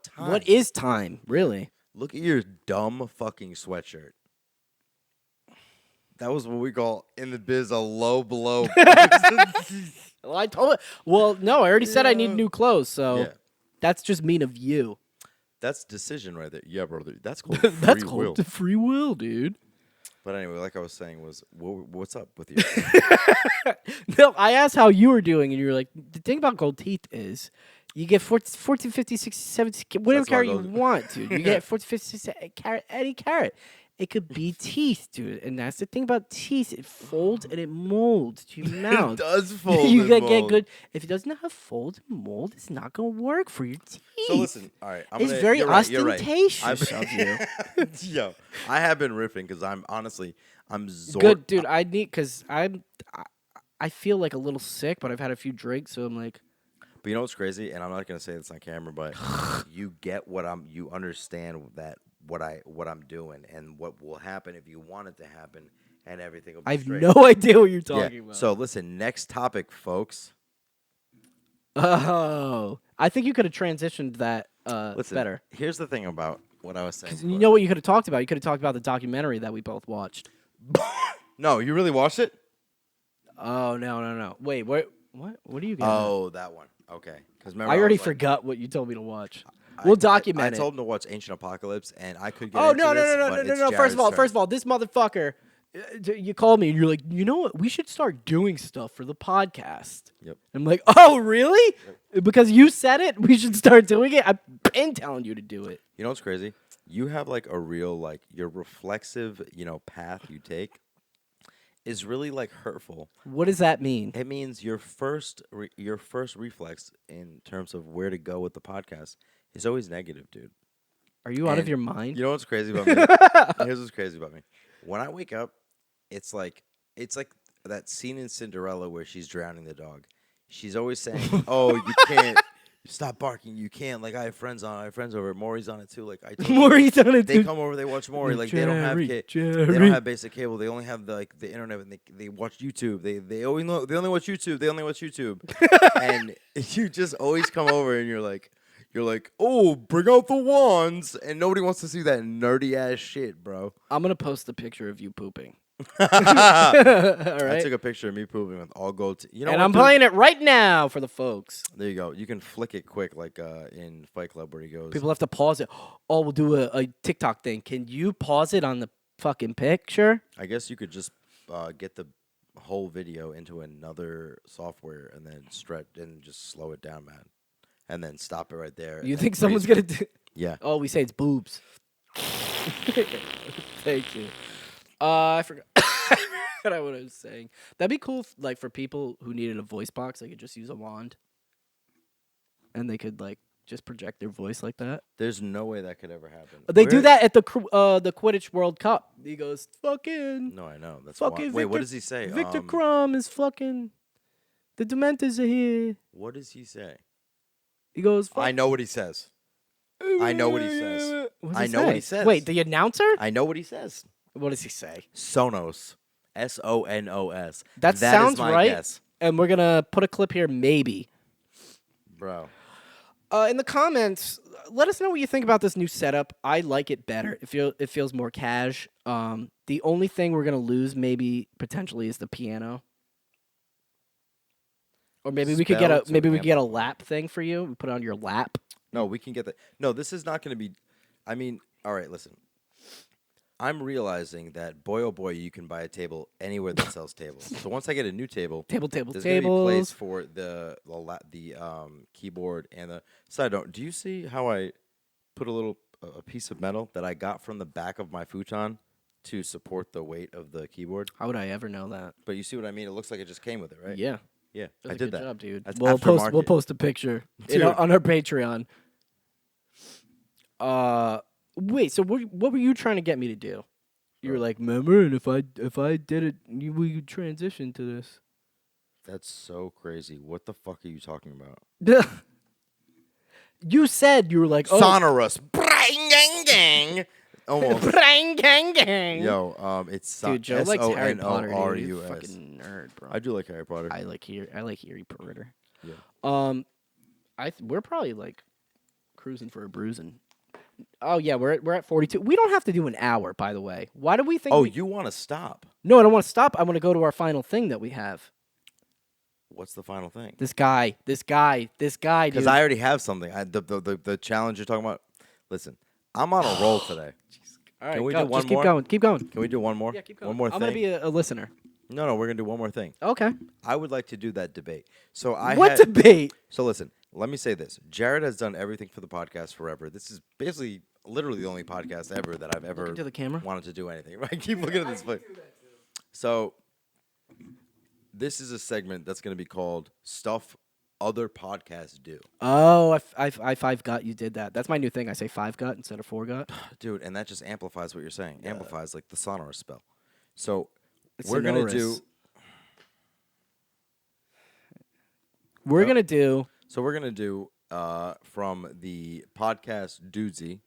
time? What is time, really? Look at your dumb fucking sweatshirt. That was what we call in the biz a low blow. Well, I told it. Well, no, I already said I need new clothes, so Yeah. that's just mean of you. That's decision right there. Yeah, brother. That's called That's free called will. the free will, dude. But anyway, like I was saying, was what's up with you? No, I asked how you were doing, and you were like, the thing about gold teeth is you get 14, 50, 60, 70, whatever That's why carrot you those- want, dude. You get 40, 50, 60, carrot, any carrot. It could be teeth, dude. And that's the thing about teeth. It folds and it molds to your mouth. It does fold. You and gotta get mold. good. If it doesn't have fold and mold, it's not going to work for your teeth. So listen, all right. It's very you're right, you're right. ostentatious of you. Yo, I have been riffing because I'm honestly, I'm Good, dude. I need, because I feel like a little sick, but I've had a few drinks, so I'm like, But you know what's crazy, and I'm not gonna say this on camera, but you get you understand that what I'm doing and what will happen if you want it to happen, and everything will be I have straight. no idea what you're Yeah. talking about. So listen, next topic, folks. Oh, I think you could have transitioned that Listen, better. Here's the thing about what I was saying. 'Cause you know what you could have talked about? You could have talked about the documentary that we both watched. No, you really watched it? Oh no! Wait, what? What are you? Getting Oh, that one. Okay. Because at? I already forgot what you told me to watch. We'll document I it. told him to watch Ancient Apocalypse, and I could get Oh into no! this, but it's First of all, Jared's turn. this motherfucker. You called me and you're like, you know what? We should start doing stuff for the podcast. Yep. I'm like, oh really? Because you said it, we should start doing it. I've been telling you to do it. You know what's crazy? You have like a real like your reflexive, path you take is really like hurtful. What does that mean? It means your first reflex in terms of where to go with the podcast is always negative, dude. Are you out of And your mind? You know what's crazy about me? Here's what's crazy about me. When I wake up, it's like that scene in Cinderella where she's drowning the dog. She's always saying, "Oh, you can't Stop barking. You can't. Like I have friends on. I have friends over. Maury's on it too. Like I told you, Maury's on it, they dude. come over. They watch Maury. Like they don't have they Jerry. don't have basic cable. They only have the internet. And they watch YouTube. They only watch YouTube. They only watch YouTube. And you just always come over and you're like, oh, bring out the wands, and nobody wants to see that nerdy ass shit, bro. I'm gonna post a picture of you pooping. All All right. I took a picture of me pooping with all gold. You know And what, I'm dude? playing it right now for the folks. There you go. You can flick it quick, like in Fight Club where he goes. People have to pause it. Oh, we'll do a TikTok thing. Can you pause it on the fucking picture? I guess you could just get the whole video into another software and then stretch and just slow it down, man, and then stop it right there. You and think then someone's freeze gonna it. do? Yeah. Oh, we say it's boobs. Thank you. I forgot. I forgot what I was saying. That'd be cool, like for people who needed a voice box, they could just use a wand, and they could like just project their voice like that. There's no way that could ever happen. They do Where- that at the Quidditch World Cup. He goes, "Fucking, No, I know. That's fucking." why. Wait, Victor, what does he say? Victor Crumb is fucking. The Dementors are here. What does he say? He goes, "Fuck." I know what he says. I know what he says. What does I know what he say? says. Wait, the announcer? I know what he says. What does he say? Sonos. Sonos. That is sounds my right. guess. And we're gonna put a clip here, maybe. Bro. In the comments, let us know what you think about this new setup. I like it better. It feels more cash. The only thing we're gonna lose, maybe potentially, is the piano. Or maybe we could get Spell to get a lap thing for you. We put it on your lap. No, we can get that. No, this is not going to be. I mean, all right, listen. I'm realizing that boy, oh boy, you can buy a table anywhere that sells tables. So once I get a new table, Table, there's going to be tables. place for the keyboard and the side note. Do you see how I put a piece of metal that I got from the back of my futon to support the weight of the keyboard? How would I ever know that? But you see what I mean? It looks like it just came with it, right? Yeah. Yeah, That was I a did good that. job, dude. That's We'll aftermarket. post a picture Dude. on our Patreon. Wait. So what were you trying to get me to do? You were like, remember, and if I did it, we could transition to this. That's so crazy. What the fuck are you talking about? You said you were like, oh, Sonorous. Brang, gang, gang. Almost. Brang, gang, gang. Yo, it's Dude, Joe likes Harry Potter. Dude. Sonorus. You fucking nerd, bro. I do like Harry Potter. I like Harry Potter. Yeah. We're probably like cruising for a bruising. Oh yeah, we're at 42. We don't have to do an hour, by the way. Why do we think? Oh, you want to stop? No, I don't want to stop. I want to go to our final thing that we have. What's the final thing? This guy, Because dude. I already have something. The challenge you're talking about. Listen, I'm on a roll today. All right, Can we go. do one Just more? keep going. Can we do one more? Yeah, keep going. One more I'm thing. gonna be a listener. No, we're gonna do one more thing. Okay. I would like to do that debate. So What debate? So listen, let me say this. Jared has done everything for the podcast forever. This is basically literally the only podcast ever that I've ever into the camera. wanted to do anything. Right? Keep looking at this place. So this is a segment that's going to be called Stuff Other Podcasts Do. Oh, I five gut. You did that. That's my new thing. I say five gut instead of four gut. Dude, and that just amplifies what you're saying. Amplifies like the sonorous spell. So It's we're going to sonorous. do We're gonna do. So we're gonna do from the podcast Dudesy.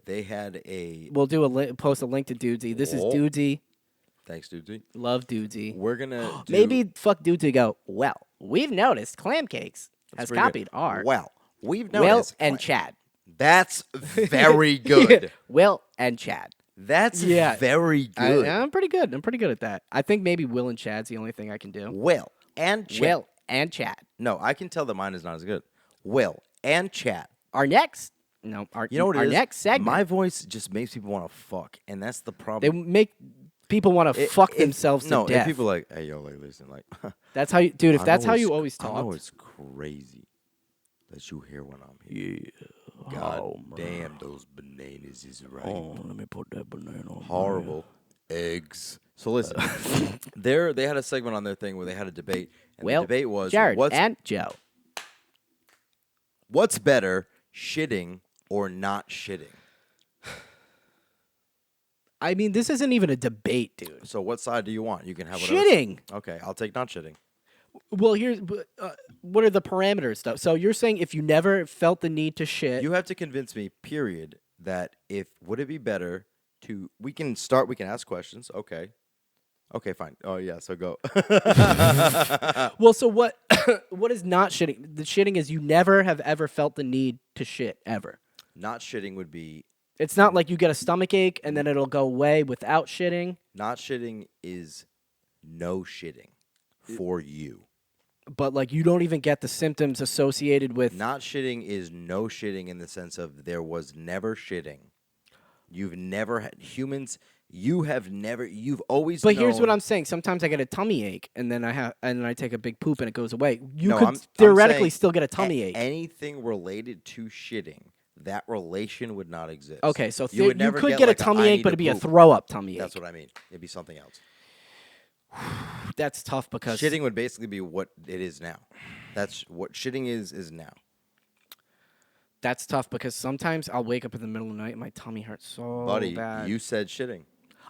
They had a We'll do post a link to Dudesy. This is Oh. Dudesy. thanks Dudesy. Love Dudesy. We're gonna do, Maybe fuck Dudesy. Go. Well, we've noticed Clam Cakes That's has pretty good. copied our Well, we've Will noticed and Chad. That's very good. Will and Chad. That's Yeah. very good. I'm pretty good. I'm pretty good at that. I think maybe Will and Chad's the only thing I can do. Will and Chad. Will and Chad. No, I can tell that mine is not as good. Will and Chad. Our next. No, our You know what our it is? next segment. My voice just makes people want to fuck, and that's the They problem. make people want to fuck themselves no, to death. if people like, hey yo, like listen, like That's how you, dude. If I that's know how it's- you always I know talk. it's crazy that you hear when I'm here. Yeah. God damn, those bananas is right. let me put that banana on. Horrible eggs. So listen, they had a segment on their thing where they had a debate, and Well, the debate was Jared what's and Joe. better, shitting or not shitting. I mean, this isn't even a debate, dude. So what side do you want? You can have whatever. Shitting. Okay, I'll take not shitting. Well, what are the parameters though? So you're saying if you never felt the need to shit, You have to convince me, period, that if would it be better to we can ask questions. Okay. Okay, fine. Oh yeah, so go. well, so what? What is not shitting? The shitting is you never have ever felt the need to shit ever. Not shitting would be It's not like you get a stomach ache and then it'll go away without shitting. not shitting is no shitting for you. But like you don't even get the symptoms associated with. Not shitting is no shitting in the sense of there was never shitting. You've never had humans. You have never. You've always. But here's what known- I'm saying. Sometimes I get a tummy ache and then I take a big poop and it goes away. You No, could I'm theoretically saying still get a tummy ache. Anything related to shitting, that relation would not exist. Okay, so you would you never could get a like tummy I ache, need but to it'd be a poop. throw up tummy ache. That's what I mean. It'd be something else. That's tough because Shitting would basically be what it is now. That's what shitting is now. That's tough because sometimes I'll wake up in the middle of the night and my tummy hurts so Buddy, bad. you said shitting.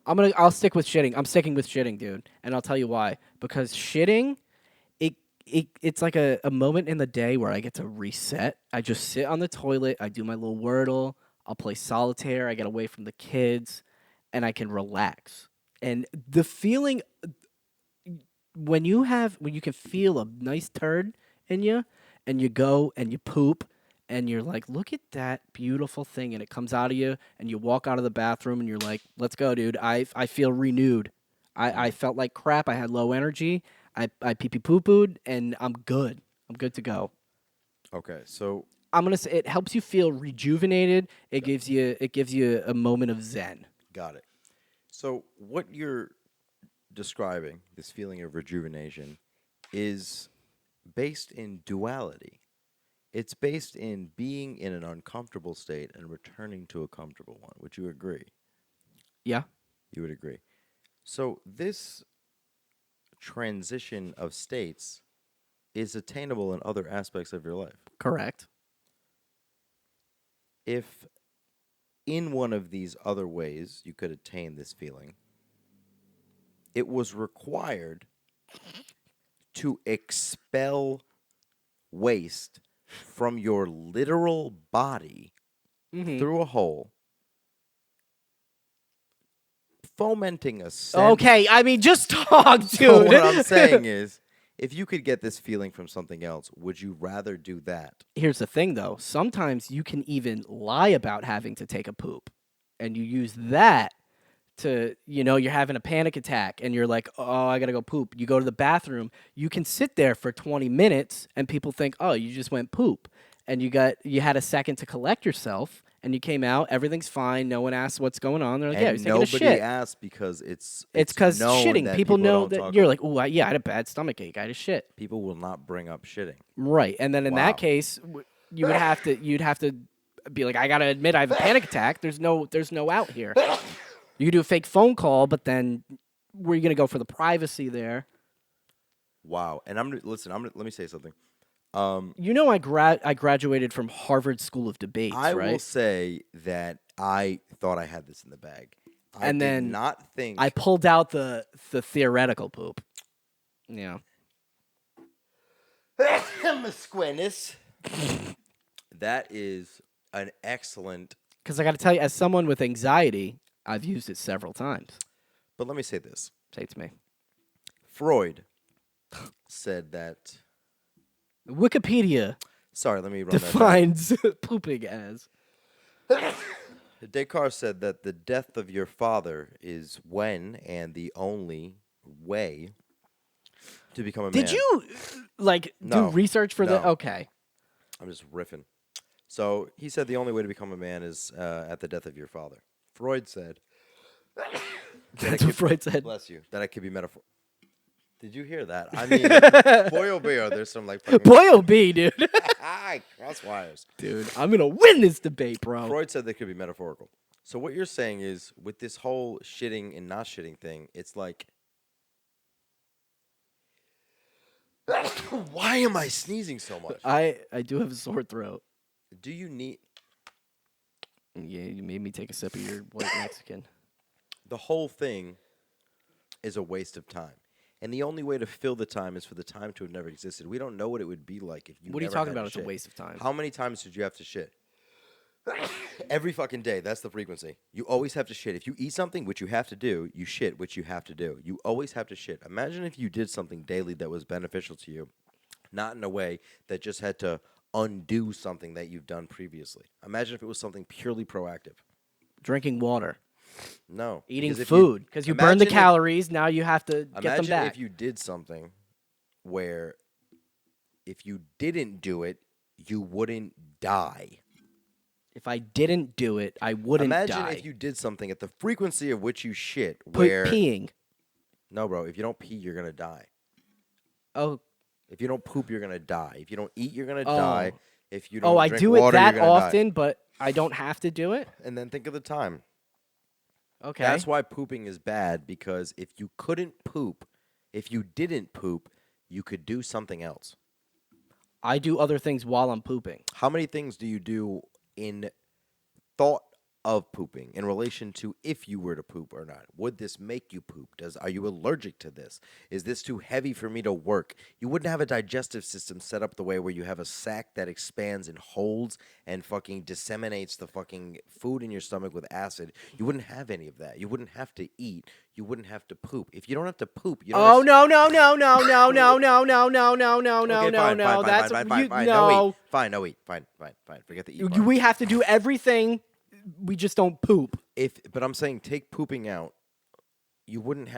I'll stick with shitting. I'm sticking with shitting, dude. And I'll tell you why. Because shitting, it's like a moment in the day where I get to reset. I just sit on the toilet, I do my little Wordle, I'll play solitaire, I get away from the kids, and I can relax. And the feeling when you can feel a nice turd in you and you go and you poop and you're like, look at that beautiful thing, and it comes out of you, and you walk out of the bathroom, and you're like, let's go, dude. I feel renewed. I felt like crap. I had low energy. I pee pee poo pooed, and I'm good. I'm good to go. Okay, so I'm gonna say it helps you feel rejuvenated. It gives you a moment of zen. got it. So what you're describing, this feeling of rejuvenation, is based in duality. It's based in being in an uncomfortable state and returning to a comfortable one. Would you agree? Yeah. You would agree. So this transition of states is attainable in other aspects of your life. Correct. If in one of these other ways you could attain this feeling, it was required to expel waste from your literal body through a hole, fomenting a sense. Okay. I mean, just talk, dude. So what I'm saying is, if you could get this feeling from something else, would you rather do that? Here's the thing, though. Sometimes you can even lie about having to take a poop, and you use that to, you're having a panic attack, and you're like, oh, I gotta go poop. You go to the bathroom. You can sit there for 20 minutes, and people think, oh, you just went poop, and you had a second to collect yourself, and you came out. Everything's fine. No one asks what's going on. They're like, yeah, And he's taking a nobody shit. asks because it's Because known shitting, that people know don't that talk you're about. like, oh, yeah, I had a bad stomach ache. I had a shit. People will not bring up shitting. Right, and then in Wow. that case, you'd have to be like, I gotta admit, I have a panic attack. There's no out here. You could do a fake phone call, but then where are you gonna go for the privacy there? Wow. And let me say something. I graduated from Harvard School of Debates, I right? will say that I thought I had this in the bag. I And did then not think I pulled out the theoretical poop. Yeah. Squintus. That is an excellent. Because I got to tell you, as someone with anxiety, I've used it several times. But let me say this. Say it to me. Freud said that. Wikipedia Sorry, let me run that back. defines pooping as. Descartes said that the death of your father is when and the only way to become a man. Did you do No. research for that? No. Okay. I'm just riffing. So he said the only way to become a man is at the death of your father. Freud said. That's what Freud said. Bless you. That it could be metaphor. Did you hear that? I mean, boy oh boy, there's some like fucking Boy, oh, B, dude. cross wires. Dude, I'm gonna win this debate, bro. Freud said they could be metaphorical. So what you're saying is, with this whole shitting and not shitting thing, it's like, why am I sneezing so much? I do have a sore throat. Do you need Yeah, you made me take a sip of your white Mexican. the whole thing? Is a waste of time. And the only way to fill the time is for the time to have never existed. We don't know what it would be like if you What are you never talking had to about? It's a shit. waste of time. How many times did you have to shit? Every fucking day. That's the frequency. You always have to shit. If you eat something, which you have to do, you shit, which you have to do. You always have to shit. Imagine if you did something daily that was beneficial to you, not in a way that just had to undo something that you've done previously. Imagine if it was something purely proactive. Drinking water, No. eating because if food, because you burn the imagine if- calories. Now you have to get them Imagine back. if you did something where if you didn't do it, you wouldn't die. If I didn't do it, I wouldn't Imagine die. if you did something at the frequency of which you shit, Put where peeing. no, bro, if you don't pee, you're gonna die. Oh, If you don't poop, you're gonna die. If you don't eat, you're gonna Oh. die. If you don't I drink do water, it that you're gonna die. often, but I don't have to do it. And then think of the time. Okay. That's why pooping is bad, because if you couldn't poop, if you didn't poop, you could do something else. I do other things while I'm pooping. How many things do you do in thought of pooping in relation to if you were to poop or not? Would this make you poop? Are you allergic to this? Is this too heavy for me to work? You wouldn't have a digestive system set up the way where you have a sac that expands and holds and fucking disseminates the fucking food in your stomach with acid. You wouldn't have any of that. You wouldn't have to eat. You wouldn't have to poop. If you don't have to poop, you don't. Oh no no no no no no no no no no no no Okay, no fine, no. fine, That's fine, fine, you, fine. no. No eat. Fine, no eat. Fine. Forget the eat part. We have to do everything. We just don't poop. But I'm saying take pooping out. You wouldn't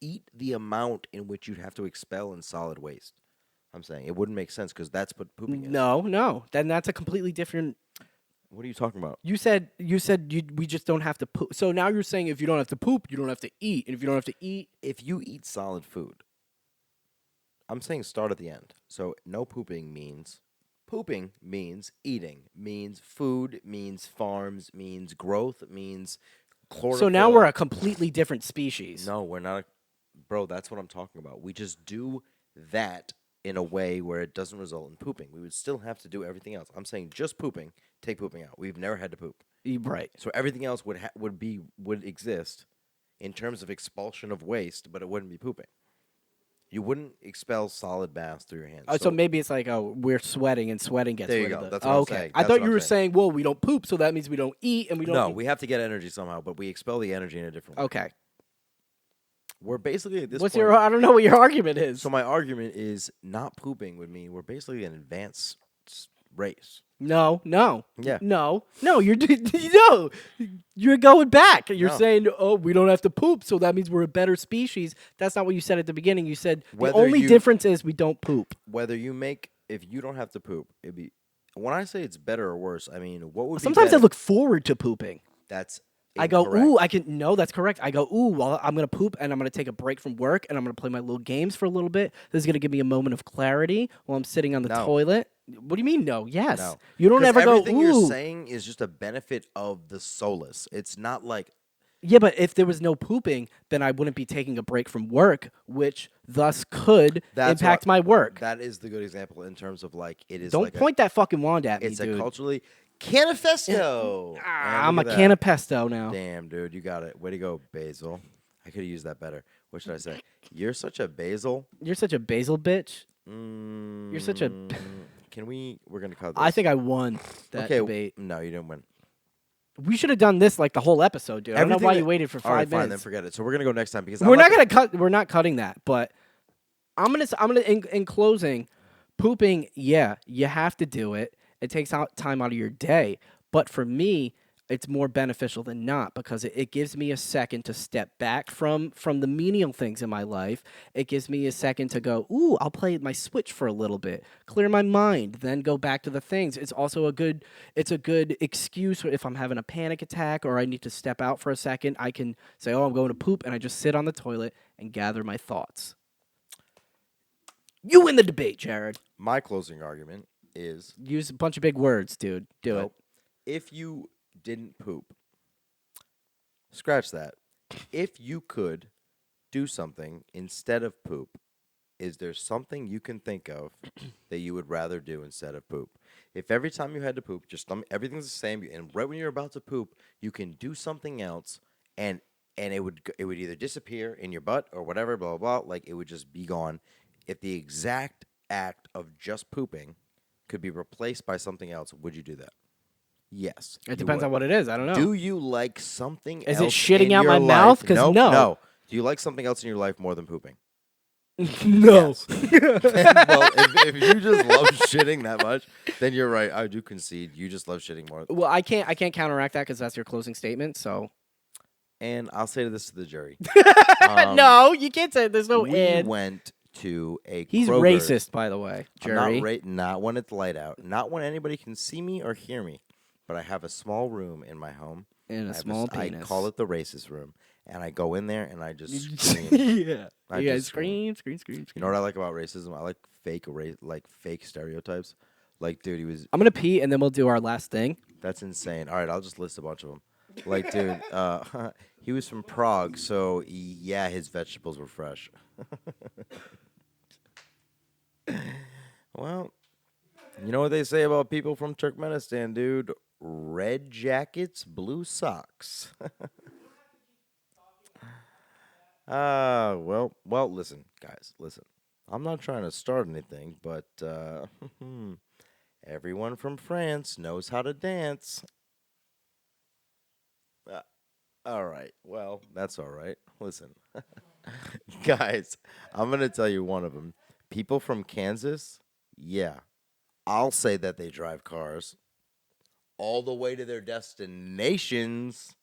eat the amount in which you'd have to expel in solid waste. I'm saying it wouldn't make sense because that's what pooping is. No. Then that's a completely different. What are you talking about? You said we just don't have to poop. So now you're saying if you don't have to poop, you don't have to eat, and if you don't have to eat, If you eat solid food, I'm saying start at the end. So no pooping means eating, means food, means farms, means growth, means chlorophyll. so now we're a completely different species. No, we're not. Bro, that's what I'm talking about. We just do that in a way where it doesn't result in pooping. We would still have to do everything else. I'm saying just pooping, take pooping out. We've never had to poop. Right. So everything else would exist in terms of expulsion of waste, but it wouldn't be pooping. You wouldn't expel solid mass through your hands. So maybe it's like, we're sweating, and sweating gets There you rid of go. it. That's what I'm okay. saying. I That's thought what you I'm were saying. saying, well, we don't poop, so that means we don't eat, and we don't. No, eat. we have to get energy somehow, but we expel the energy in a different way. Okay. We're basically at this What's point. your? I don't know what your argument is. So my argument is not pooping would mean we're basically an advanced race. No. Yeah. No. You're no. You're going back. You're No. saying, oh, we don't have to poop, so that means we're a better species. That's not what you said at the beginning. You said Whether the only you- difference is we don't poop. If you don't have to poop, it'd be. When I say it's better or worse, I mean what would Sometimes be I better? look forward to pooping. That's. I go, incorrect. ooh, I can. No, that's correct. I go, ooh, well, I'm gonna poop and I'm gonna take a break from work and I'm gonna play my little games for a little bit. This is gonna give me a moment of clarity while I'm sitting on the No. toilet. What do you mean, no? Yes. No. You don't 'Cause ever go, everything ooh. you're saying is just a benefit of the solace. It's not like Yeah, but if there was no pooping, then I wouldn't be taking a break from work, which thus could That's impact what- my work. that is the good example in terms of like it is. Don't like point that fucking wand at me, It's dude. a culturally canifesto. Man, I'm a look at can that. of pesto now. Damn, dude, you got it. Way to go, Basil. I could have used that better. What should I say? You're such a Basil. You're such a basil bitch. You're such a- Can we? We're gonna cut this. I think I won that okay. debate. No, you didn't win. We should have done this like the whole episode, dude. I don't know Everything why that- you waited for All right, 5 fine. Then minutes. forget it. So we're gonna go next time because We're not gonna cut. We're not cutting that. But I'm gonna. In closing, pooping. Yeah, you have to do it. It takes out time out of your day. But for me, it's more beneficial than not because it gives me a second to step back from the menial things in my life. It gives me a second to go, ooh, I'll play my Switch for a little bit, clear my mind, then go back to the things. It's also a good excuse if I'm having a panic attack or I need to step out for a second. I can say, oh, I'm going to poop, and I just sit on the toilet and gather my thoughts. You win the debate, Jared. My closing argument is Use a bunch of big words, dude. Do nope. If you didn't poop, scratch that. If you could do something instead of poop, is there something you can think of that you would rather do instead of poop? If every time you had to poop, just everything's the same, and right when you're about to poop, you can do something else, and and it would either disappear in your butt or whatever, blah blah blah. Like it would just be gone. If the exact act of just pooping could be replaced by something else, would you do that? Yes. It depends on what it is. I don't know. Do you like something Is else? it shitting in out your my mouth? life? 'Cause Nope, no. No. Do you like something else in your life more than pooping? No. Well, if you just love shitting that much, then you're right. I do concede. You just love shitting more. Well, I can't counteract that because that's your closing statement. So And I'll say this to the jury. no, you can't say there's no We and. went to a He's Kroger. racist, by the way, I'm not Jerry. not when it's light out. Not when anybody can see me or hear me. But I have a small room in my home. In a I have small I penis. call it the racist room. And I go in there and I just scream. Yeah. I Yeah. just Scream. You know what I like about racism? I like fake stereotypes. Like, dude, I'm gonna pee and then we'll do our last thing. that's insane. All right, I'll just list a bunch of them. Like, dude, he was from Prague, so yeah, his vegetables were fresh. Well, you know what they say about people from Turkmenistan, dude? Red jackets, blue socks. Well, listen, guys, listen. I'm not trying to start anything, but everyone from France knows how to dance. All right. Well, that's all right. Listen, guys, I'm going to tell you one of them. People from Kansas, yeah, I'll say that they drive cars all the way to their destinations.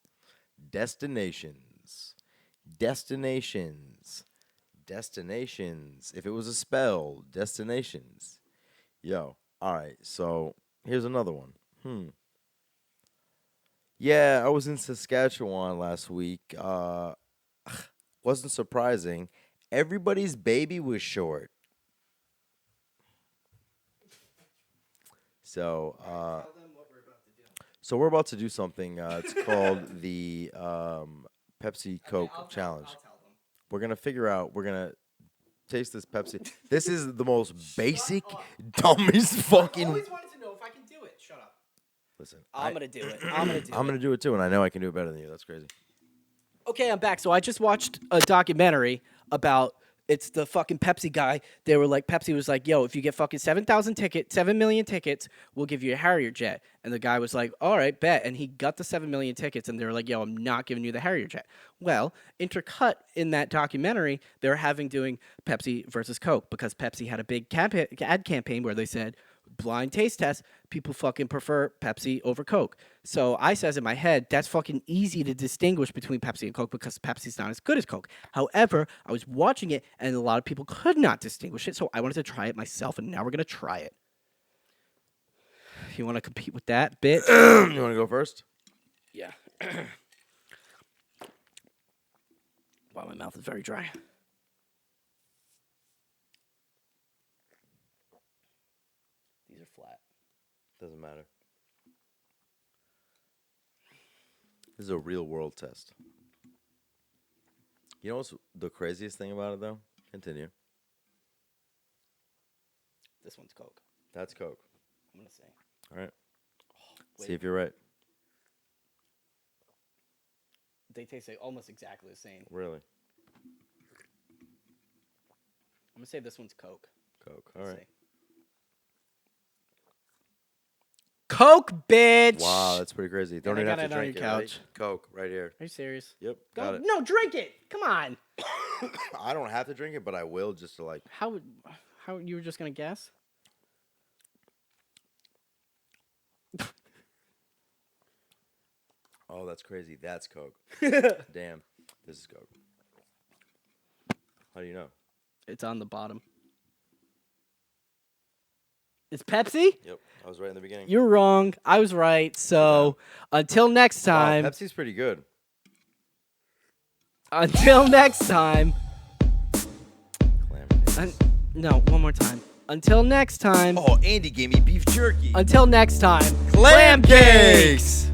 Destinations. If it was a spell, destinations. Yo, all right. So here's another one. Yeah, I was in Saskatchewan last week. Wasn't surprising. Everybody's baby was short. So, we're about to do something. It's called the Pepsi Coke Challenge. We're gonna figure out. We're gonna taste this Pepsi. This is the most basic, dumbest fucking. wanted to know if I can do it. Shut up. Listen, I'm gonna do it. I'm gonna do it too, and I know I can do it better than you. That's crazy. Okay, I'm back. So I just watched a documentary about it's the fucking Pepsi guy. They were like, Pepsi was like, yo, if you get fucking 7 million tickets, we'll give you a Harrier jet. And the guy was like, all right, bet. And he got the 7 million tickets, and they were like, yo, I'm not giving you the Harrier jet. Well, intercut in that documentary, they were doing Pepsi versus Coke because Pepsi had a big ad campaign where they said, blind taste test, people fucking prefer Pepsi over Coke. So I says in my head, that's fucking easy to distinguish between Pepsi and Coke because Pepsi's not as good as Coke. However, I was watching it and a lot of people could not distinguish it, so I wanted to try it myself, and now we're going to try it. You want to compete with that, bitch? You want to go first? Yeah. Wow, my mouth is very dry. These are flat. Doesn't matter. This is a real world test. You know what's the craziest thing about it, though? Continue. This one's Coke. That's Coke. I'm going to say. All right. wait. See if you're right. They taste like almost exactly the same. Really? I'm going to say this one's Coke. Coke. All Let's right. see. Coke, bitch! Wow, that's pretty crazy. Don't I even got have to it on drink it. your Ready? couch. Coke, right here. Are you serious? Yep, Go. got it. No, drink it. Come on. I don't have to drink it, but I will just to like. How you were just gonna guess? Oh, that's crazy. That's Coke. Damn, this is Coke. How do you know? It's on the bottom. It's Pepsi? Yep, I was right in the beginning. You're wrong. I was right. So until next time. Wow, Pepsi's pretty good. Until next time. Clam Cakes. No, one more time. Until next time. Oh, Andy gave me beef jerky. Until next time. Clam Cakes!